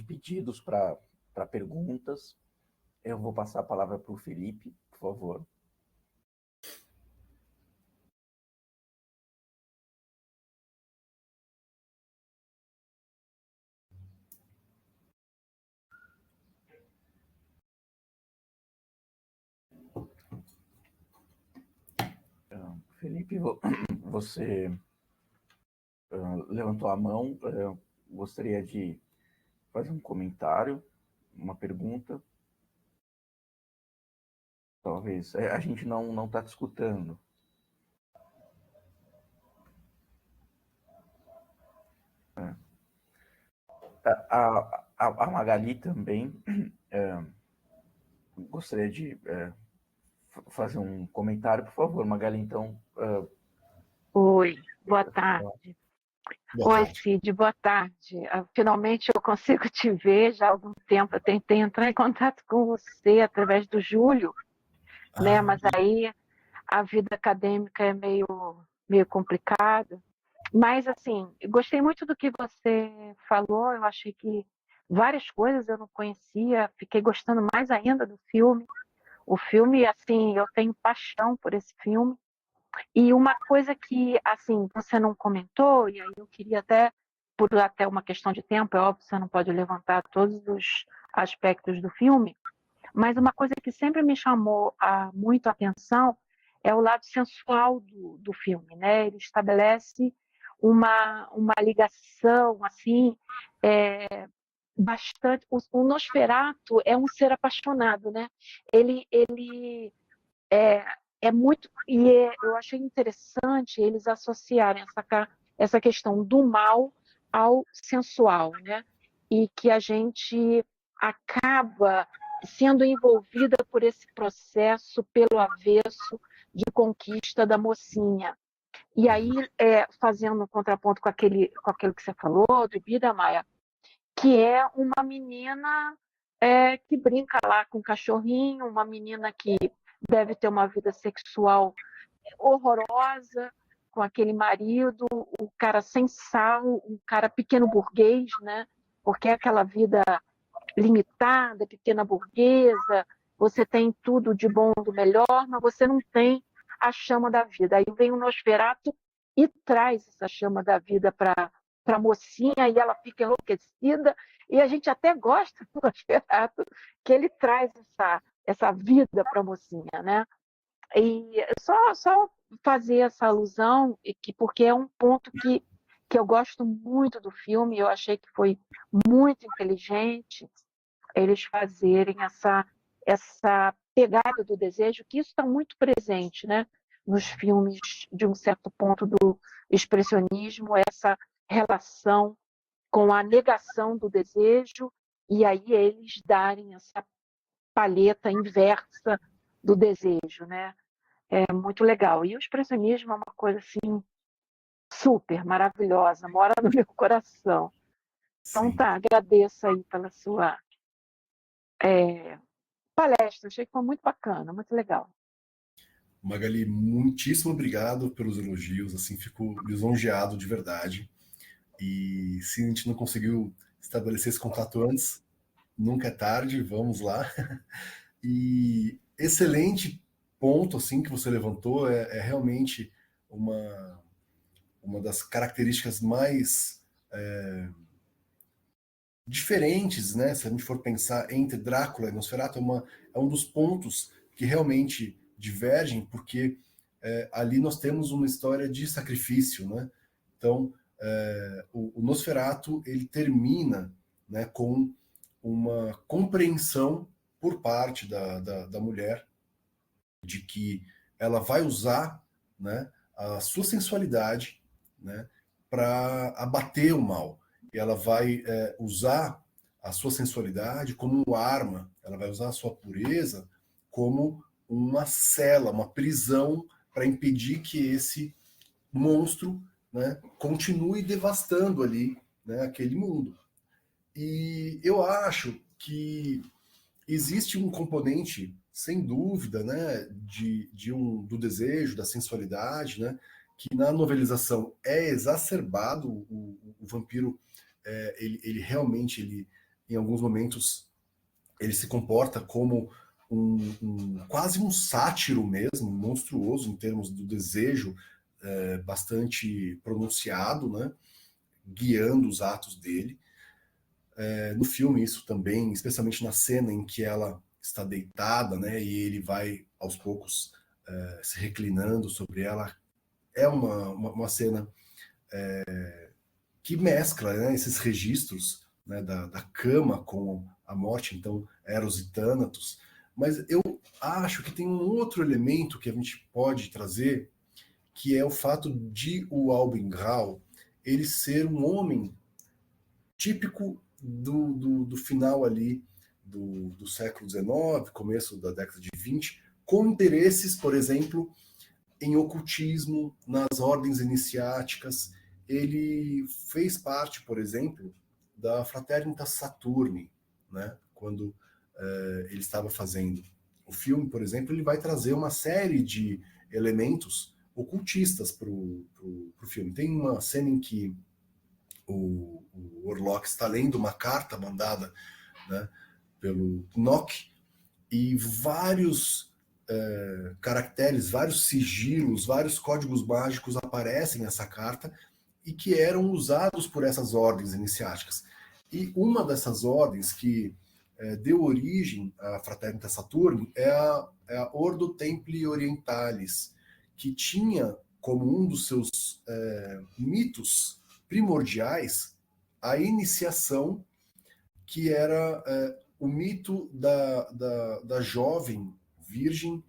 pedidos para perguntas. Eu vou passar a palavra para o Felipe, por favor. Felipe, você levantou a mão, gostaria de fazer um comentário, uma pergunta. Talvez. A gente não está te escutando. A Magali também gostaria de fazer um comentário, por favor, Magali, então. Oi, boa tarde. Oi, Cid, boa tarde. Finalmente eu consigo te ver já há algum tempo. Eu tentei entrar em contato com você através do Júlio, né? Mas aí a vida acadêmica é meio complicada. Mas, assim, gostei muito do que você falou. Eu achei que várias coisas eu não conhecia. Fiquei gostando mais ainda do filme. O filme, assim, eu tenho paixão por esse filme. E uma coisa que, assim, você não comentou, e aí eu queria até, por até uma questão de tempo, é óbvio que você não pode levantar todos os aspectos do filme, mas uma coisa que sempre me chamou muito a atenção é o lado sensual do filme, né? Ele estabelece uma ligação, assim, bastante... O Nosferatu é um ser apaixonado, né? Ele é muito. Eu achei interessante eles associarem essa questão do mal ao sensual, né? E que a gente acaba sendo envolvida por esse processo pelo avesso de conquista da mocinha. E aí, fazendo um contraponto com aquilo que você falou, do Bida Maia, que é uma menina que brinca lá com o cachorrinho, uma menina que deve ter uma vida sexual horrorosa com aquele marido, um cara sem sal, um cara pequeno burguês, né? Porque é aquela vida limitada, pequena burguesa, você tem tudo de bom, do melhor, mas você não tem a chama da vida. Aí vem o Nosferatu e traz essa chama da vida para para a mocinha e ela fica enlouquecida. E a gente até gosta do Nosferatu, que ele traz essa vida para a mocinha, né? E só fazer essa alusão, porque é um ponto que eu gosto muito do filme, eu achei que foi muito inteligente eles fazerem essa pegada do desejo, que isso está muito presente, né, nos filmes de um certo ponto do expressionismo, essa relação com a negação do desejo, e aí eles darem essa palheta inversa do desejo, né? É muito legal. E o expressionismo é uma coisa assim super maravilhosa, mora no meu coração. Então Sim. tá, agradeço aí pela sua palestra, achei que foi muito bacana, muito legal. Magali, muitíssimo obrigado pelos elogios, assim, fico lisonjeado de verdade. E se a gente não conseguiu estabelecer esse contato antes, nunca é tarde, vamos lá. E excelente ponto, assim, que você levantou, é realmente uma das características mais diferentes, né? Se a gente for pensar entre Drácula e Nosferatu, é um dos pontos que realmente divergem, porque ali nós temos uma história de sacrifício, né? Então, o Nosferatu ele termina, né, com uma compreensão por parte da mulher de que ela vai usar, né, a sua sensualidade, né, para abater o mal. E ela vai usar a sua sensualidade como arma, ela vai usar a sua pureza como uma cela, uma prisão para impedir que esse monstro, né, continue devastando ali, né, aquele mundo. E eu acho que existe um componente, sem dúvida, né, do desejo, da sensualidade, né, que na novelização é exacerbado. O vampiro, ele realmente, em alguns momentos, ele se comporta como quase um sátiro mesmo, monstruoso em termos do desejo bastante pronunciado, né, guiando os atos dele. No filme, isso também, especialmente na cena em que ela está deitada, né, e ele vai aos poucos se reclinando sobre ela, é uma cena que mescla, né, esses registros, né, da cama com a morte, então Eros e Thanatos. Mas eu acho que tem um outro elemento que a gente pode trazer, que é o fato de o Albin Grau ele ser um homem típico do final ali do século XIX, começo da década de 20, com interesses, por exemplo, em ocultismo, nas ordens iniciáticas. Ele fez parte, por exemplo, da Fraternitas Saturni, né? Quando ele estava fazendo o filme, por exemplo, ele vai trazer uma série de elementos ocultistas para o filme. Tem uma cena em que o Orlok está lendo uma carta mandada, né, pelo Nock, e vários caracteres, vários sigilos, vários códigos mágicos aparecem nessa carta e que eram usados por essas ordens iniciáticas. E uma dessas ordens que deu origem à Fraternitas Saturni é a Ordo Templi Orientalis, que tinha como um dos seus mitos primordiais a iniciação, que era o mito da jovem virgem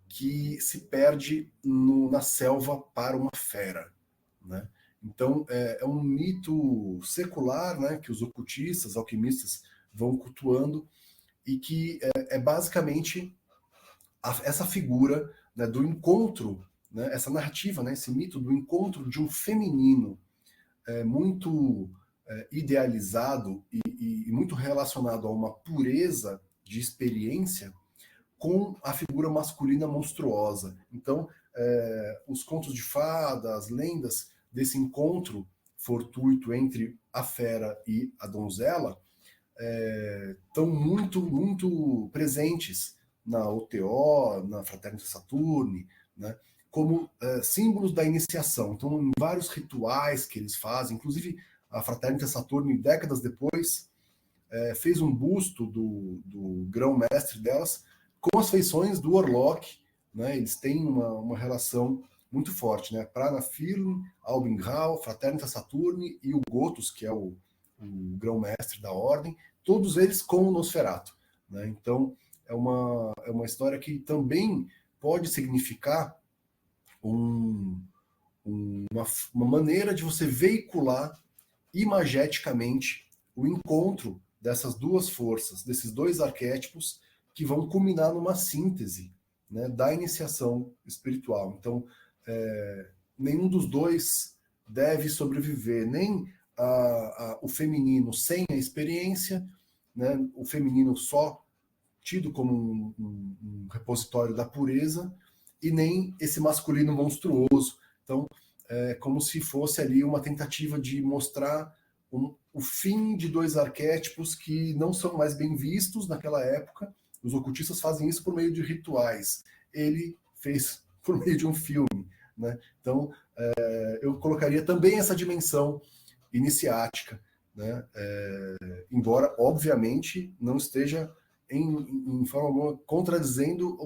que se perde na selva para uma fera, né? Então é um mito secular, né, que os ocultistas, alquimistas vão cultuando e que é basicamente essa figura, né, do encontro, né, essa narrativa, né, esse mito do encontro de um feminino muito idealizado e muito relacionado a uma pureza de experiência com a figura masculina monstruosa. Então, os contos de fada, as lendas desse encontro fortuito entre a fera e a donzela estão muito, muito presentes na OTO, na Fraternitas Saturni, né, como símbolos da iniciação. Então, em vários rituais que eles fazem, inclusive a Fraternitas Saturni, décadas depois, fez um busto do grão-mestre delas com as feições do Orlok, né? Eles têm uma relação muito forte, né? Prana Firm, Albin Grau, Fraternitas Saturni e o Gotus, que é o grão-mestre da ordem, todos eles com o Nosferatu, né? Então, é uma história que também pode significar uma maneira de você veicular imageticamente o encontro dessas duas forças, desses dois arquétipos, que vão culminar numa síntese, né, da iniciação espiritual. Então, nenhum dos dois deve sobreviver, nem o feminino sem a experiência, né, o feminino só tido como um repositório da pureza, e nem esse masculino monstruoso. Então, é como se fosse ali uma tentativa de mostrar o fim de dois arquétipos que não são mais bem vistos naquela época. Os ocultistas fazem isso por meio de rituais. Ele fez por meio de um filme, né? Então, eu colocaria também essa dimensão iniciática, né? Embora, obviamente, não esteja em forma alguma contradizendo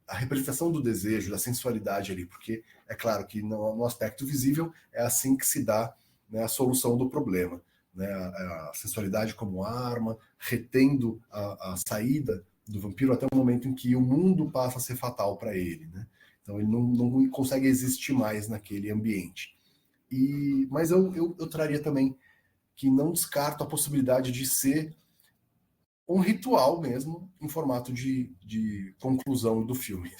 a representação do desejo, da sensualidade ali, porque é claro que no aspecto visível é assim que se dá, né, a solução do problema, né? A sensualidade como arma, retendo a saída do vampiro até o momento em que o mundo passa a ser fatal para ele, né? Então ele não consegue existir mais naquele ambiente. Mas eu traria também que não descarto a possibilidade de ser um ritual mesmo, em formato de conclusão do filme.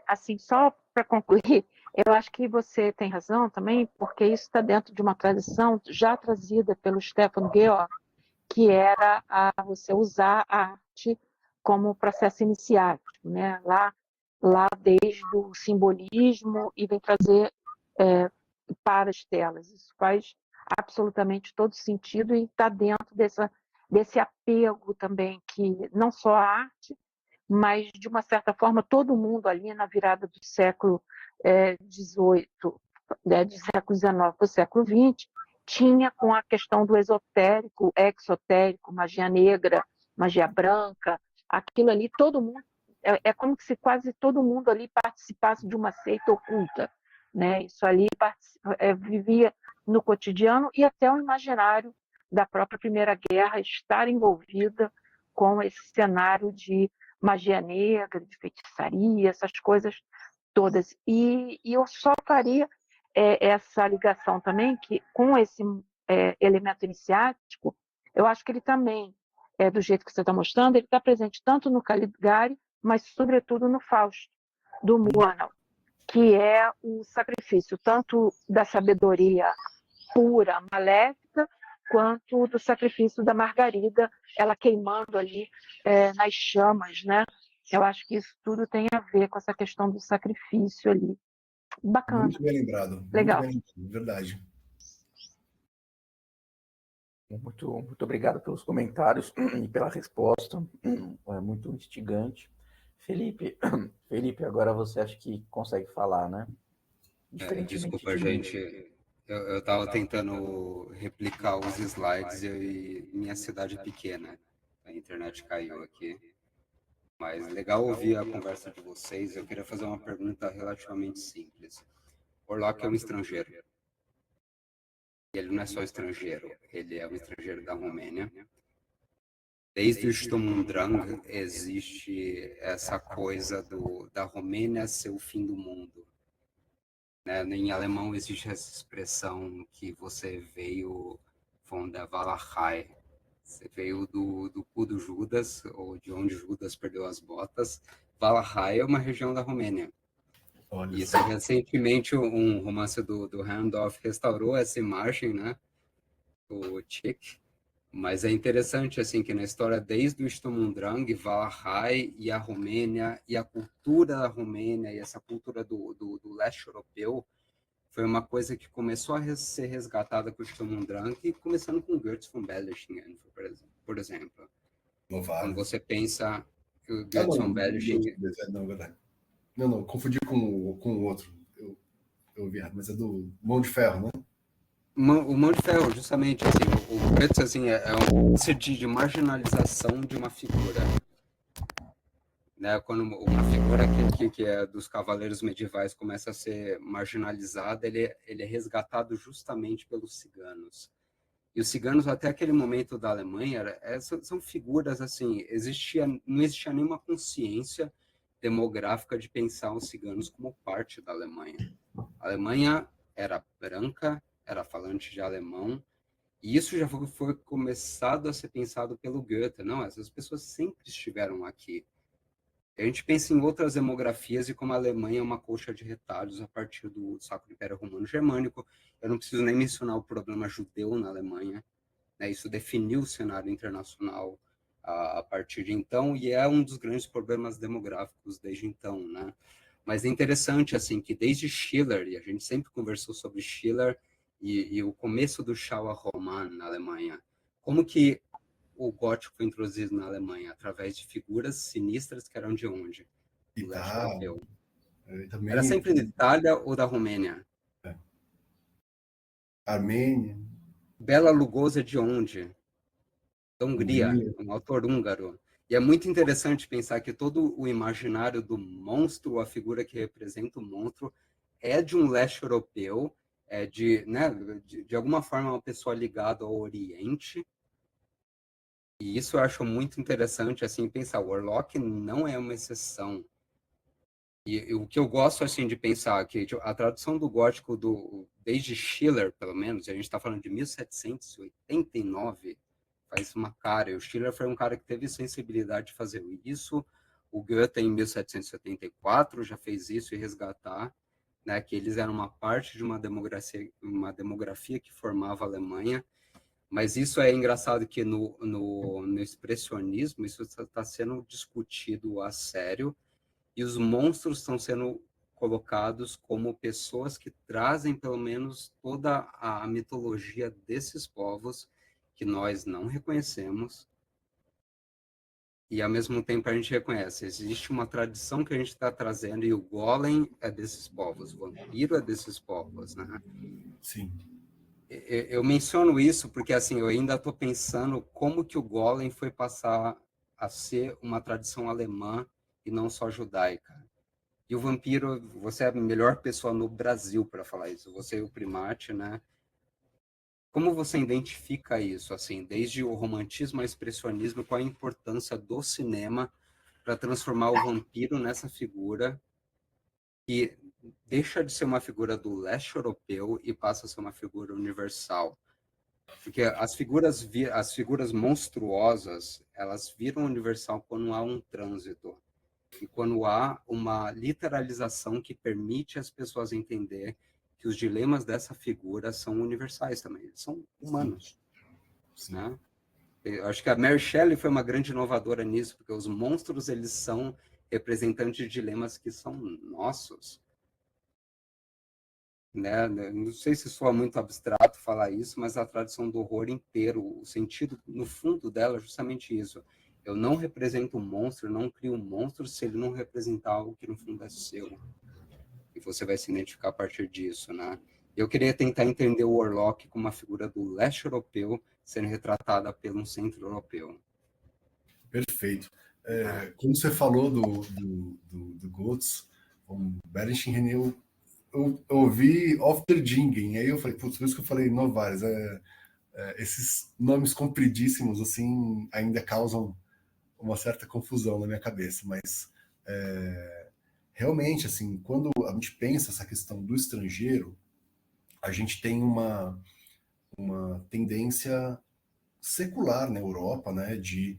Assim, só para concluir, eu acho que você tem razão também, porque isso está dentro de uma tradição já trazida pelo Stefan Georg, que era você usar a arte como processo iniciático, né? Lá desde o simbolismo e vem trazer para as telas. Isso faz absolutamente todo sentido e está dentro desse apego também, que não só a arte, mas, de uma certa forma, todo mundo ali na virada do século XVIII, do século XIX para o século XX, tinha com a questão do esotérico, exotérico, magia negra, magia branca, aquilo ali, todo mundo, é como se quase todo mundo ali participasse de uma seita oculta, né? Isso ali vivia no cotidiano e até o imaginário da própria Primeira Guerra estar envolvida com esse cenário de magia negra, de feitiçaria, essas coisas todas. E eu só faria essa ligação também, que com esse elemento iniciático, eu acho que ele também, do jeito que você está mostrando, ele está presente tanto no Caligari, mas sobretudo no Fausto, do Murnau, que é o sacrifício tanto da sabedoria pura, maléfica, quanto do sacrifício da Margarida, ela queimando ali nas chamas, né? Eu acho que isso tudo tem a ver com essa questão do sacrifício ali. Bacana. Muito bem lembrado. Legal. Muito bem lembrado, verdade. Muito obrigado pelos comentários e pela resposta. É muito instigante. Felipe, agora você acha que consegue falar, né? Desculpa, gente. Eu estava tentando replicar os slides e minha cidade é pequena. A internet caiu aqui. Mas legal ouvir a conversa de vocês. Eu queria fazer uma pergunta relativamente simples. Orlok é um estrangeiro. E ele não é só estrangeiro, ele é um estrangeiro da Romênia. Desde o Sturm und Drang existe essa coisa da Romênia ser o fim do mundo. Né? Em alemão existe essa expressão que você veio von der Walachei. Você veio do cu do Judas, ou de onde Judas perdeu as botas. Walachei é uma região da Romênia. Olha Isso, só. recentemente, um romance do Randolph restaurou essa imagem, né? O Chick. Mas é interessante, assim, que na história, desde o Sturm und Drang, Walachei e a Romênia, e a cultura da Romênia, e essa cultura do leste europeu, foi uma coisa que começou a ser resgatada com o Sturm und Drang, começando com Goetz von Berlichingen, por exemplo. Novável. Quando você pensa que o Goetz von Berlichingen... Não, verdade. Não, confundi com o outro. eu ouvi errado, mas é do Mão de Ferro, né? O Mão de Ferro, justamente, assim, o Goethe, assim, é um lance de marginalização de uma figura, né? Quando uma figura que é dos cavaleiros medievais começa a ser marginalizada, ele é resgatado justamente pelos ciganos. E os ciganos, até aquele momento da Alemanha, são figuras, assim, não existia nenhuma consciência demográfica de pensar os ciganos como parte da Alemanha. A Alemanha era branca, era falante de alemão, e isso já foi começado a ser pensado pelo Goethe. Não, essas pessoas sempre estiveram aqui. A gente pensa em outras demografias e como a Alemanha é uma colcha de retalhos a partir do Sacro Império Romano Germânico. Eu não preciso nem mencionar o problema judeu na Alemanha, né? Isso definiu o cenário internacional a partir de então e é um dos grandes problemas demográficos desde então, né? Mas é interessante assim que desde Schiller, e a gente sempre conversou sobre Schiller e o começo do Schauerroman na Alemanha, como que o gótico foi introduzido na Alemanha através de figuras sinistras que eram de onde? Do leste europeu. Também, Era sempre da Itália ou da Romênia? Armênia. Bela Lugosi é de onde? Da Hungria, um autor húngaro. E é muito interessante pensar que todo o imaginário do monstro, a figura que representa o monstro, é de um leste europeu, é né, de alguma forma uma pessoa ligada ao Oriente. E isso eu acho muito interessante, assim, pensar, o Orlok não é uma exceção. E o que eu gosto, assim, de pensar que a tradução do gótico, desde Schiller, pelo menos, a gente está falando de 1789, faz uma cara. E o Schiller foi um cara que teve sensibilidade de fazer isso. O Goethe, em 1774, já fez isso e resgatar, né, que eles eram uma parte de uma demografia que formava a Alemanha. Mas isso é engraçado que no expressionismo isso está sendo discutido a sério e os monstros estão sendo colocados como pessoas que trazem pelo menos toda a mitologia desses povos que nós não reconhecemos e ao mesmo tempo a gente reconhece. Existe uma tradição que a gente está trazendo e o Golem é desses povos, o vampiro é desses povos, né? Sim. Eu menciono isso porque assim eu ainda estou pensando como que o Golem foi passar a ser uma tradição alemã e não só judaica. E o vampiro, você é a melhor pessoa no Brasil para falar isso. Você é o primate, né? Como você identifica isso, assim, desde o romantismo ao expressionismo, qual a importância do cinema para transformar o vampiro nessa figura que deixa de ser uma figura do leste europeu e passa a ser uma figura universal? Porque as figuras monstruosas, elas viram universal quando há um trânsito e quando há uma literalização que permite as pessoas entender que os dilemas dessa figura são universais também, eles são humanos. Sim. Né? Eu acho que a Mary Shelley foi uma grande inovadora nisso, porque os monstros eles são representantes de dilemas que são nossos. Né? Não sei se soa muito abstrato falar isso, mas a tradição do horror inteiro, o sentido no fundo dela é justamente isso. Eu não represento um monstro, eu não crio um monstro se ele não representar algo que no fundo é seu. E você vai se identificar a partir disso, né? Eu queria tentar entender o Orlok como uma figura do leste europeu sendo retratada por um centro europeu. Perfeito. Como você falou do Götz, o Berenstain eu ouvi Ofterdingen, aí eu falei, putz, por isso que eu falei Novares, esses nomes compridíssimos, assim, ainda causam uma certa confusão na minha cabeça, mas realmente, assim, quando a gente pensa essa questão do estrangeiro, a gente tem uma tendência secular na Europa, né, de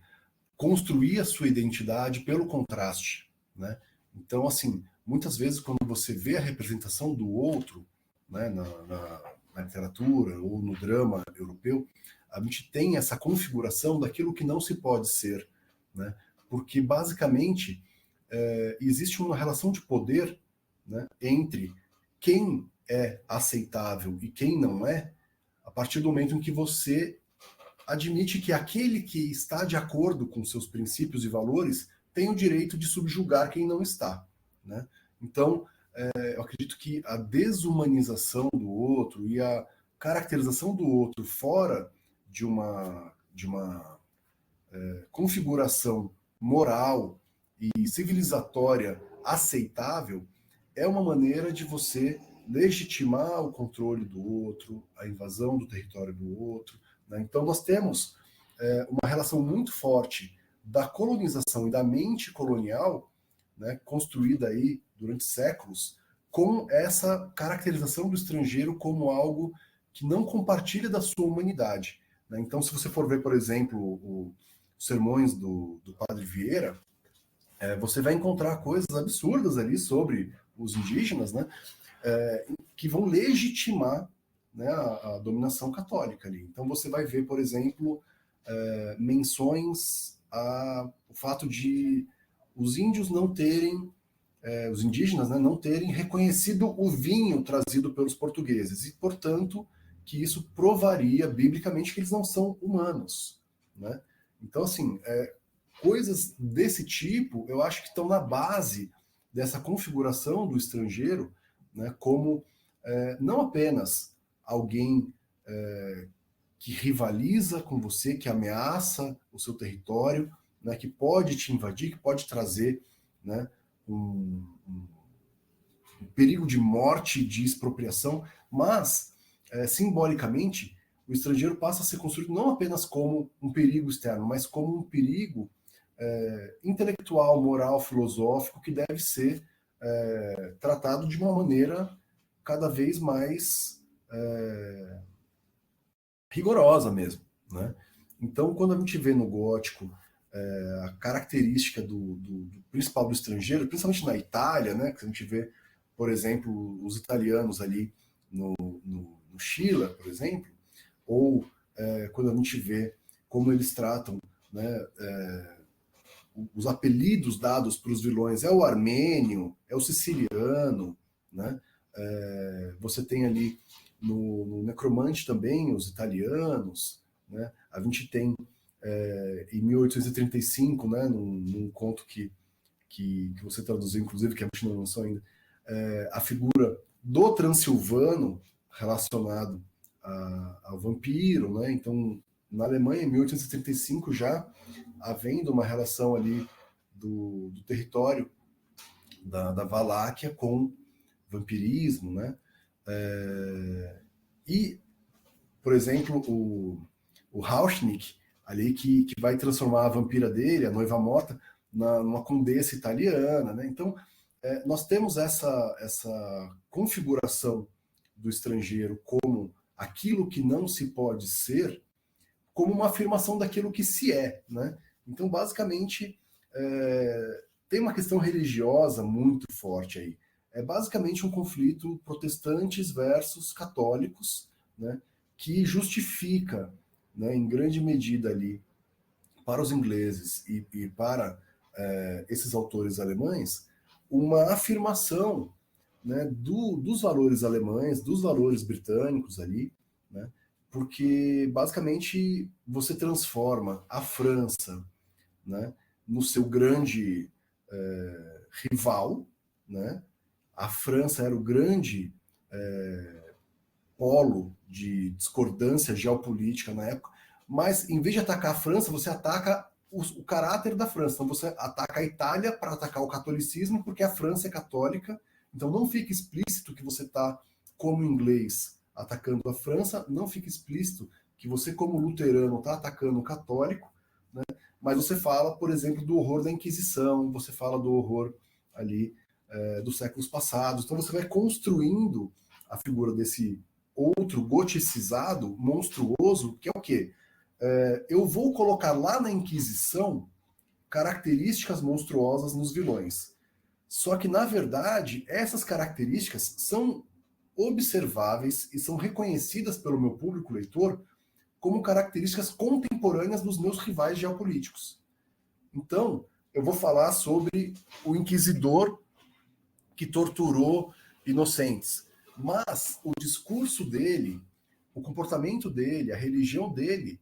construir a sua identidade pelo contraste, né? Então, assim, muitas vezes quando você vê a representação do outro, né, na literatura ou no drama europeu, a gente tem essa configuração daquilo que não se pode ser, né? Porque basicamente existe uma relação de poder, né, entre quem é aceitável e quem não é, a partir do momento em que você admite que aquele que está de acordo com seus princípios e valores tem o direito de subjugar quem não está, né? Então, eu acredito que a desumanização do outro e a caracterização do outro fora de uma configuração moral e civilizatória aceitável é uma maneira de você legitimar o controle do outro, a invasão do território do outro, né? Então nós temos uma relação muito forte da colonização e da mente colonial, né, construída aí durante séculos, com essa caracterização do estrangeiro como algo que não compartilha da sua humanidade, né? Então, se você for ver, por exemplo, os sermões do Padre Vieira, você vai encontrar coisas absurdas ali sobre os indígenas, né, que vão legitimar, né, a dominação católica ali. Então, você vai ver, por exemplo, menções ao fato de os índios não terem, os indígenas, né, não terem reconhecido o vinho trazido pelos portugueses e, portanto, que isso provaria biblicamente que eles não são humanos, né? Então, assim, coisas desse tipo, eu acho que estão na base dessa configuração do estrangeiro, né, como não apenas alguém que rivaliza com você, que ameaça o seu território, né, que pode te invadir, que pode trazer, né, um perigo de morte, de expropriação, mas, simbolicamente, o estrangeiro passa a ser construído não apenas como um perigo externo, mas como um perigo intelectual, moral, filosófico, que deve ser tratado de uma maneira cada vez mais rigorosa mesmo, né? Então, quando a gente vê no gótico a característica do principal do estrangeiro, principalmente na Itália, né, que a gente vê, por exemplo, os italianos ali no Chile, por exemplo, ou quando a gente vê como eles tratam, né, os apelidos dados para os vilões, é o armênio, é o siciliano, né? Você tem ali no Necromante também os italianos, né? A gente tem em 1835, né, num conto que você traduziu, inclusive, que a gente não lançou ainda, a figura do transilvano relacionado ao vampiro, né? Então, na Alemanha, em 1835, já havendo uma relação ali do território da Valáquia com vampirismo, né? E, por exemplo, o Rauschnick, ali que vai transformar a vampira dele, a noiva morta, numa condessa italiana, né? Então, nós temos essa configuração do estrangeiro como aquilo que não se pode ser, como uma afirmação daquilo que se é, né? Então, basicamente, tem uma questão religiosa muito forte aí. É basicamente um conflito protestantes versus católicos, né, que justifica, né, em grande medida ali, para os ingleses e para esses autores alemães, uma afirmação, né, dos valores alemães, dos valores britânicos ali, né, porque basicamente você transforma a França, né, no seu grande rival, né? A França era o grande polo de discordância geopolítica na época, mas em vez de atacar a França, você ataca o caráter da França. Então você ataca a Itália para atacar o catolicismo, porque a França é católica. Então não fica explícito que você está, como inglês, atacando a França, não fica explícito que você, como luterano, está atacando o católico, né? Mas você fala, por exemplo, do horror da Inquisição, você fala do horror ali dos séculos passados. Então você vai construindo a figura desse outro goticizado, monstruoso, que é o quê? Eu vou colocar lá na Inquisição características monstruosas nos vilões. Só que, na verdade, essas características são observáveis e são reconhecidas pelo meu público leitor como características contemporâneas dos meus rivais geopolíticos. Então, eu vou falar sobre o inquisidor que torturou inocentes. Mas o discurso dele, o comportamento dele, a religião dele,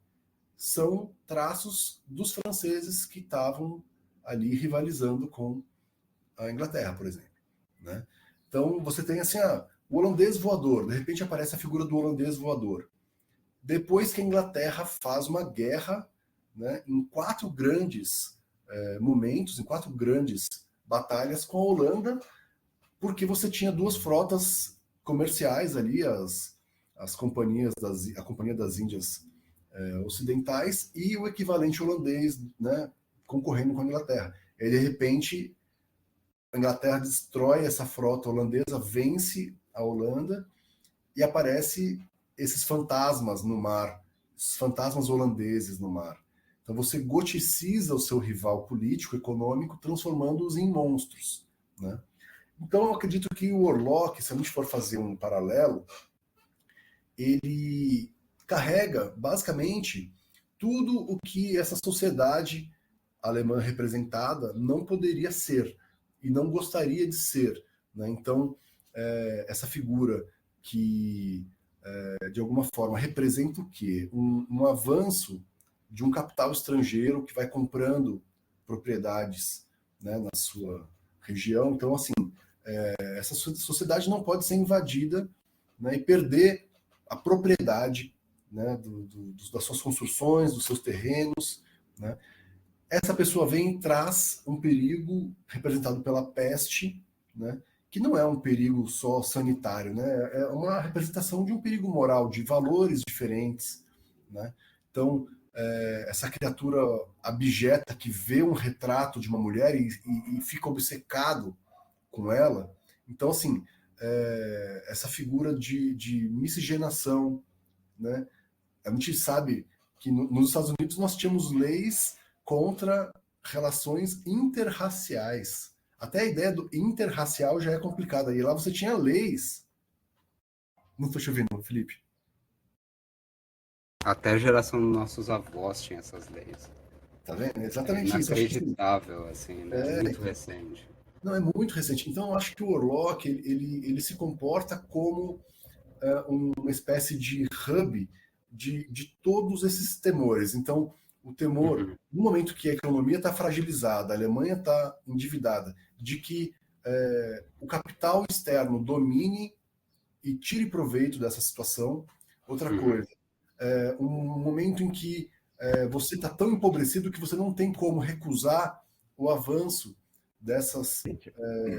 são traços dos franceses que estavam ali rivalizando com a Inglaterra, por exemplo, né? Então, você tem assim, o holandês voador, de repente aparece a figura do holandês voador. Depois que a Inglaterra faz uma guerra, né, em 4 grandes momentos, em 4 grandes batalhas com a Holanda, porque você tinha 2 frotas comerciais ali, as companhias a Companhia das Índias Ocidentais e o equivalente holandês, né, concorrendo com a Inglaterra. E de repente, a Inglaterra destrói essa frota holandesa, vence a Holanda e aparece esses fantasmas no mar, esses fantasmas holandeses no mar. Então você goticiza o seu rival político, econômico, transformando-os em monstros, né? Então eu acredito que o Orlok, se a gente for fazer um paralelo, ele carrega basicamente tudo o que essa sociedade alemã representada não poderia ser e não gostaria de ser, né? Então essa figura que de alguma forma representa o quê? Um avanço de um capital estrangeiro que vai comprando propriedades, né, na sua região. Então, assim, essa sociedade não pode ser invadida, né, e perder a propriedade, né, das suas construções, dos seus terrenos, né. Essa pessoa vem e traz um perigo representado pela peste, né, que não é um perigo só sanitário, né, é uma representação de um perigo moral, de valores diferentes, né. Então, essa criatura abjeta que vê um retrato de uma mulher e fica obcecado com ela. Então, assim, essa figura de miscigenação, né? A gente sabe que nos Estados Unidos nós tínhamos leis contra relações interraciais. Até a ideia do interracial já é complicada. E lá você tinha leis. Não estou te ouvindo, Felipe. Até a geração dos nossos avós tinha essas leis. Tá vendo? É Exatamente isso. inacreditável, assim, né? Muito recente. Não, é muito recente. Então, eu acho que o Orlok ele se comporta como uma espécie de hub de todos esses temores. Então, o temor, no momento que a economia está fragilizada, a Alemanha está endividada, de que o capital externo domine e tire proveito dessa situação. Outra coisa, um momento em que você está tão empobrecido que você não tem como recusar o avanço dessas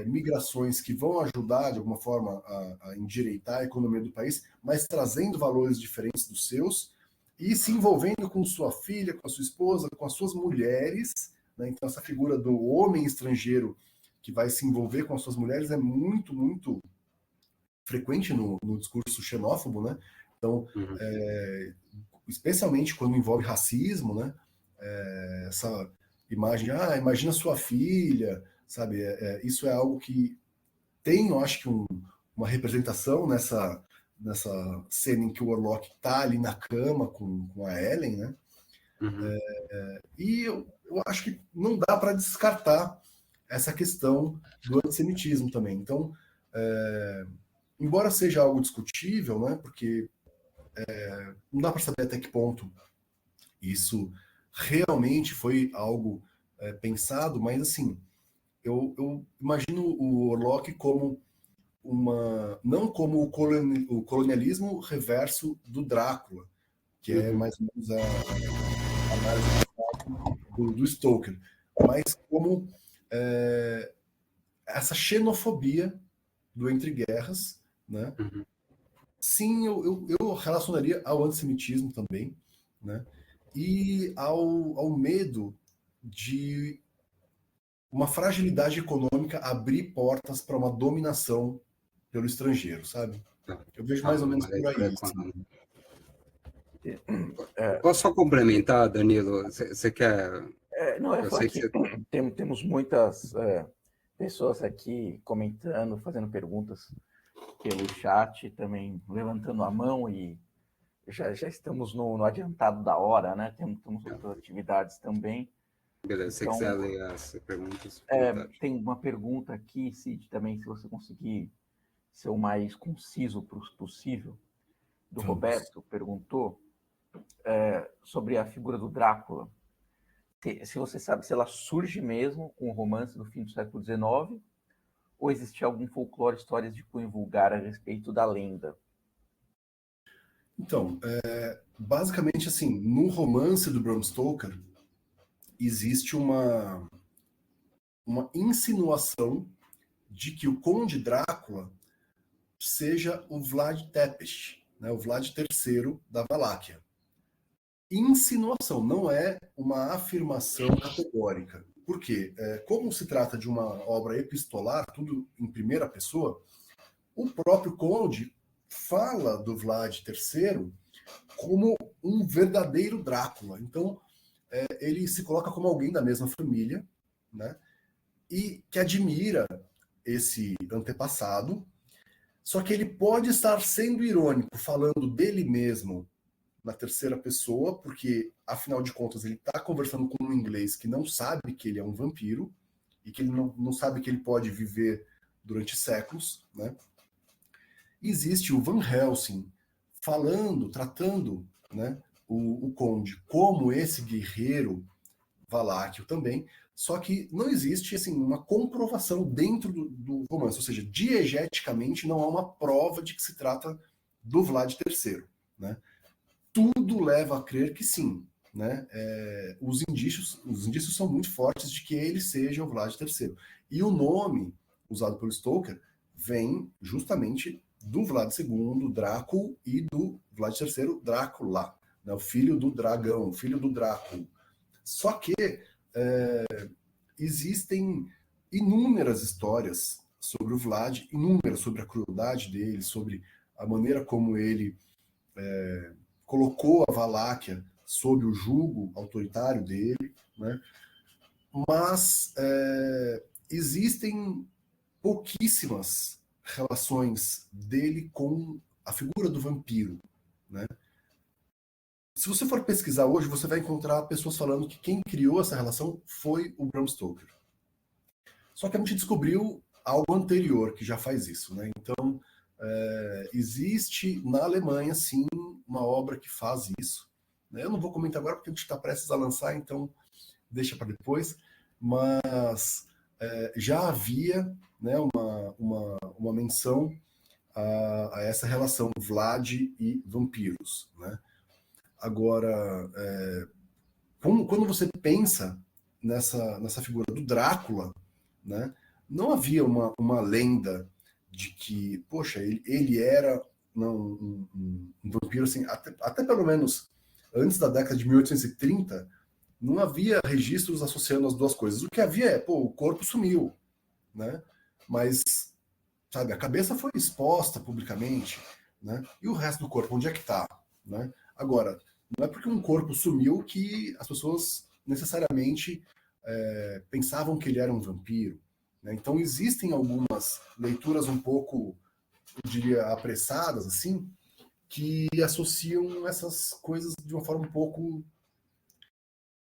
migrações que vão ajudar, de alguma forma, a endireitar a economia do país, mas trazendo valores diferentes dos seus e se envolvendo com sua filha, com a sua esposa, com as suas mulheres, né? Então, essa figura do homem estrangeiro que vai se envolver com as suas mulheres é muito, muito frequente no discurso xenófobo, né? Então, especialmente quando envolve racismo, né? Essa imagem, imagina sua filha, sabe? Isso é algo que tem, eu acho que uma representação nessa cena em que o Orlok está ali na cama com a Ellen, né? E eu acho que não dá para descartar essa questão do antissemitismo também. Então, embora seja algo discutível, né? Porque não dá para saber até que ponto isso realmente foi algo pensado, mas assim, eu imagino o Orlok como não como o colonialismo reverso do Drácula, que é mais ou menos a análise do Stoker, mas como essa xenofobia do entre guerras, né? Sim, eu relacionaria ao antissemitismo também, né? E ao medo de uma fragilidade econômica abrir portas para uma dominação pelo estrangeiro, sabe? Eu vejo mais ou menos por aí. Posso só complementar, Danilo? Você quer... Não, eu Eu falo sei que que temos muitas pessoas aqui comentando, fazendo perguntas pelo chat, também levantando a mão, e já estamos no adiantado da hora, né? Temos outras atividades também. Beleza, se Então, você quiser ler as perguntas, tem uma pergunta aqui, Cid, também, se você conseguir ser o mais conciso possível, do Roberto, perguntou sobre a figura do Drácula. Se você sabe se ela surge mesmo com o romance do fim do século XIX, Ou existe algum folclore, histórias de cunho vulgar a respeito da lenda? Então, basicamente, assim, no romance do Bram Stoker, existe uma insinuação de que o Conde Drácula seja o Vlad Tepes, né, o Vlad III da Valáquia. Insinuação, não é uma afirmação categórica. Por quê? Como se trata de uma obra epistolar, tudo em primeira pessoa, o próprio Conde fala do Vlad III como um verdadeiro Drácula. Então, ele se coloca como alguém da mesma família, né? E que admira esse antepassado, só que ele pode estar sendo irônico, falando dele mesmo na terceira pessoa, porque, afinal de contas, ele está conversando com um inglês que não sabe que ele é um vampiro e que ele não sabe que ele pode viver durante séculos, né? Existe o Van Helsing falando, tratando, né, o Conde como esse guerreiro valáquio também, só que não existe assim uma comprovação dentro do romance, ou seja, diegeticamente não há uma prova de que se trata do Vlad III, né? Tudo leva a crer que sim, né? Os indícios são muito fortes de que ele seja o Vlad III. E o nome usado pelo Stoker vem justamente do Vlad II, Drácula, e do Vlad III, Drácula, né? O filho do dragão, o filho do Drácula. Só que existem inúmeras histórias sobre o Vlad, inúmeras sobre a crueldade dele, sobre a maneira como ele colocou a Valáquia sob o jugo autoritário dele, né? Mas existem pouquíssimas relações dele com a figura do vampiro, né? Se você for pesquisar hoje, você vai encontrar pessoas falando que quem criou essa relação foi o Bram Stoker. Só que a gente descobriu algo anterior que já faz isso, né? Então, existe na Alemanha, sim, uma obra que faz isso. Eu não vou comentar agora porque a gente está prestes a lançar, então deixa para depois. Mas já havia, né, uma menção a essa relação Vlad e vampiros, né? Agora, quando você pensa nessa figura do Drácula, né, não havia uma lenda de que, poxa, ele era um vampiro, assim, até pelo menos antes da década de 1830, não havia registros associando as duas coisas. O que havia é, pô, o corpo sumiu, né? Mas, sabe, a cabeça foi exposta publicamente, né? E o resto do corpo, onde é que tá, né? Agora, não é porque um corpo sumiu que as pessoas necessariamente pensavam que ele era um vampiro, né? Então existem algumas leituras um pouco, eu diria, apressadas, assim, que associam essas coisas de uma forma um pouco,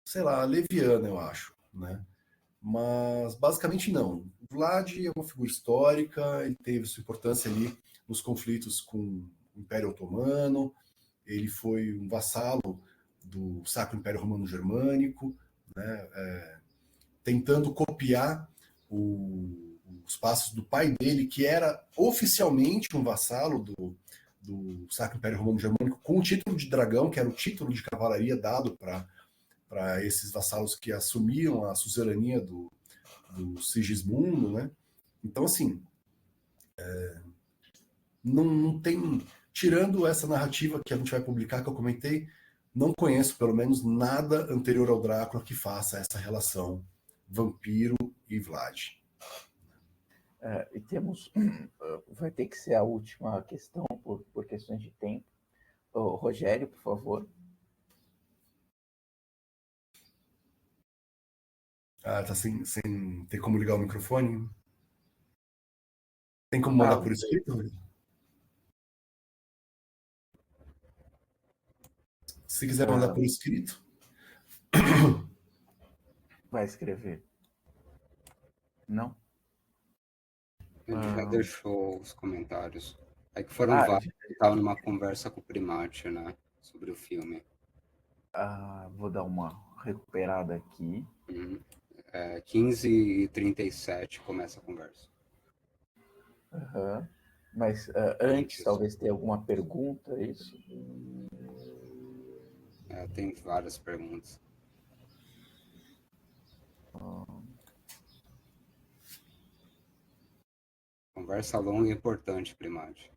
sei lá, leviana, eu acho, né? Mas basicamente não. Vlad é uma figura histórica, ele teve sua importância ali nos conflitos com o Império Otomano, ele foi um vassalo do Sacro Império Romano Germânico, né, tentando copiar os passos do pai dele, que era oficialmente um vassalo do Sacro Império Romano Germânico, com o título de dragão, que era o título de cavalaria dado para esses vassalos que assumiam a suzerania do Sigismundo, né? Então, assim, não tem... Tirando essa narrativa que a gente vai publicar, que eu comentei, não conheço, pelo menos, nada anterior ao Drácula que faça essa relação vampiro e Vlad. E temos... vai ter que ser a última questão, por questões de tempo. Rogério, por favor. Tá sem ter como ligar o microfone? Tem como mandar por escrito? Se quiser mandar por escrito. Vai escrever. Não? Ele já deixou os comentários. É que foram vários que estavam numa conversa com o Primate, né? Sobre o filme. Vou dar uma recuperada aqui. 15h37 começa a conversa. Uhum. Mas antes, talvez tenha alguma pergunta, é isso? Tem várias perguntas. Conversa longa e importante, Primati.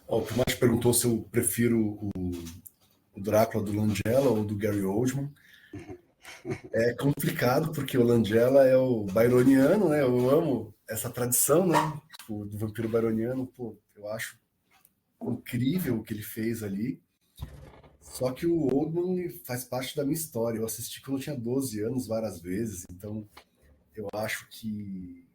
O Primati perguntou se eu prefiro o Drácula do Langella ou do Gary Oldman. É complicado, porque o Langella é o byroniano, né? Eu amo essa tradição, né? Tipo, do vampiro byroniano, pô, eu acho incrível o que ele fez ali. Só que o Oldman faz parte da minha história. Eu assisti quando eu tinha 12 anos várias vezes, então eu acho que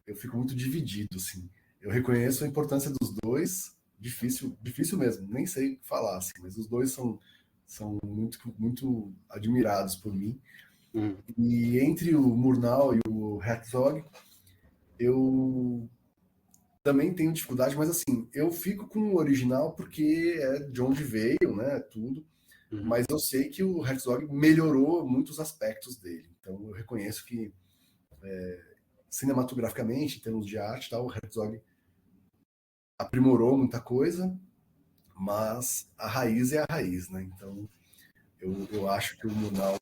eu fico muito dividido, assim. Eu reconheço a importância dos dois, difícil mesmo, nem sei falar, assim, mas os dois são muito admirados por mim. E entre o Murnau e o Herzog, eu também tenho dificuldade, mas assim, eu fico com o original porque é de onde veio, né, tudo. Mas eu sei que o Herzog melhorou muitos aspectos dele. Então eu reconheço que cinematograficamente, em termos de arte, tá, o Herzog aprimorou muita coisa, mas a raiz é a raiz, né? Então eu acho que o Murnau,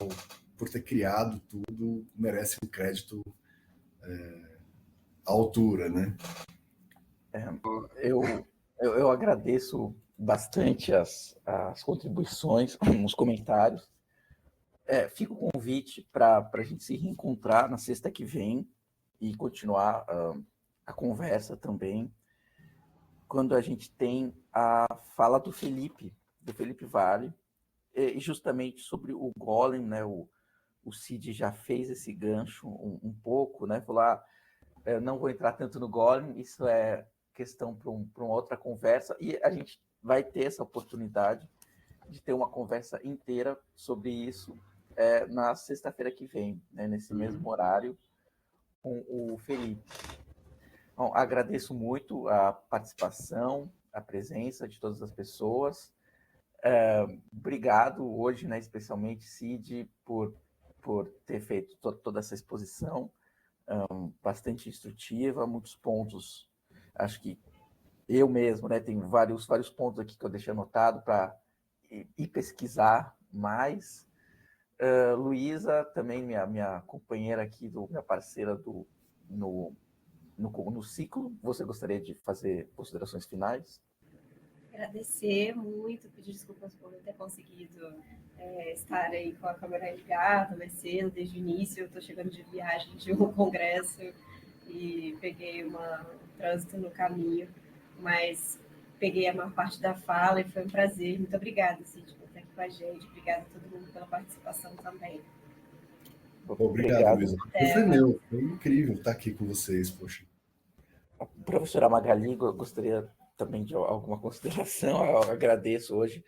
por ter criado tudo, merece um crédito à altura, né? Eu agradeço bastante as contribuições, os comentários. Fica o convite para a gente se reencontrar na sexta que vem e continuar a conversa também, quando a gente tem a fala do Felipe Vale, e justamente sobre o Golem, né? O Cid já fez esse gancho um pouco, né? Falou, não vou entrar tanto no Golem, isso é questão para uma outra conversa, e a gente vai ter essa oportunidade de ter uma conversa inteira sobre isso na sexta-feira que vem, né, nesse mesmo horário, com o Felipe. Bom, agradeço muito a participação, a presença de todas as pessoas. Obrigado hoje, né, especialmente, Cid, por ter feito toda essa exposição, bastante instrutiva, muitos pontos. Acho que eu mesmo, né, tem vários pontos aqui que eu deixei anotado para ir pesquisar mais. Luísa, também minha companheira aqui, minha parceira no ciclo. Você gostaria de fazer considerações finais? Agradecer muito, pedir desculpas por não ter conseguido estar aí com a câmera ligada mais cedo, desde o início. Eu estou chegando de viagem de um congresso e peguei um trânsito no caminho, mas peguei a maior parte da fala e foi um prazer. Muito obrigada, Cid, por estar aqui com a gente. Obrigada a todo mundo pela participação também. Obrigado, Luísa. Foi meu, foi incrível estar aqui com vocês, poxa. A professora Magali, gostaria também de alguma consideração. Eu agradeço hoje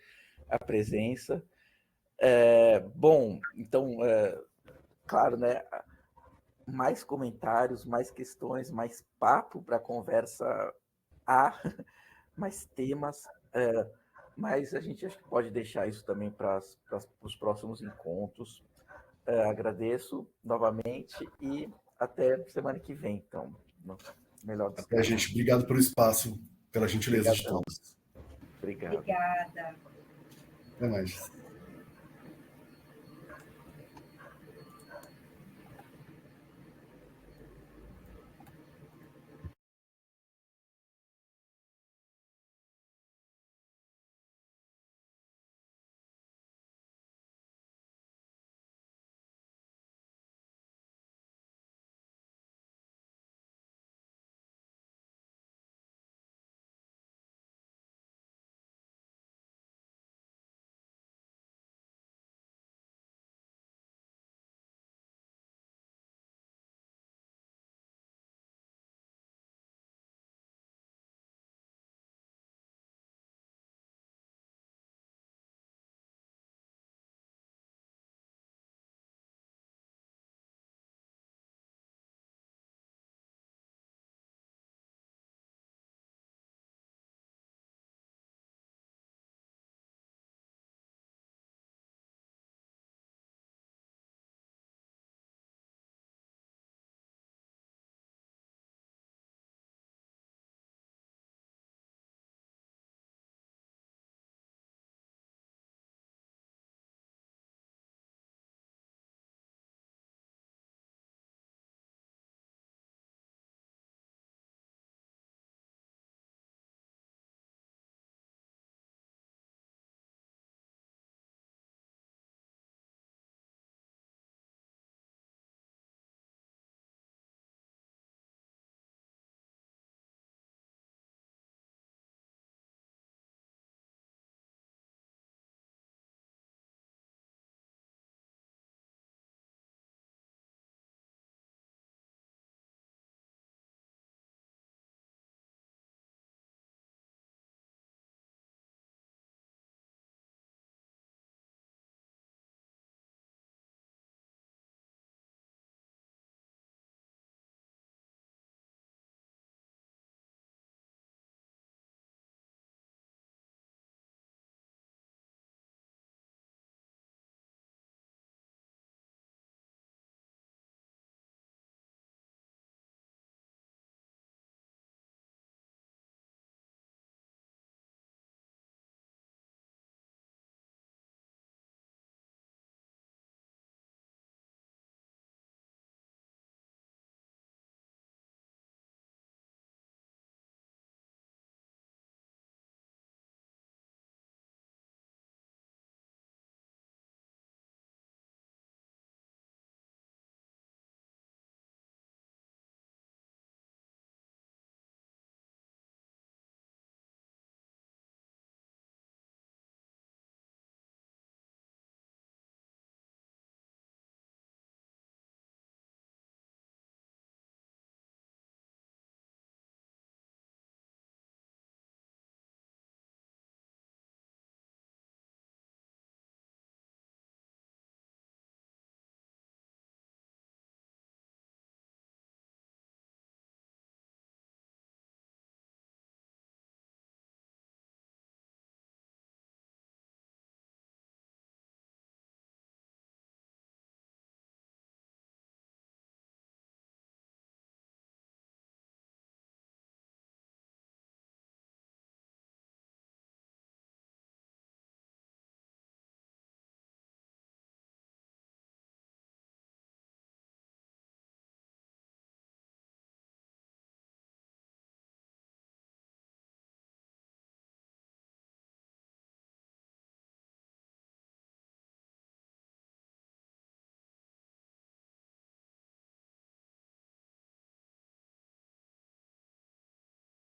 a presença. Bom, então, claro, né? Mais comentários, mais questões, mais papo para a conversa, mais temas, mas a gente acho que pode deixar isso também para os próximos encontros. Agradeço novamente e até semana que vem, então. Melhor descanso. Gente, obrigado pelo espaço, pela gentileza de todos. Obrigado. Obrigada. Até mais.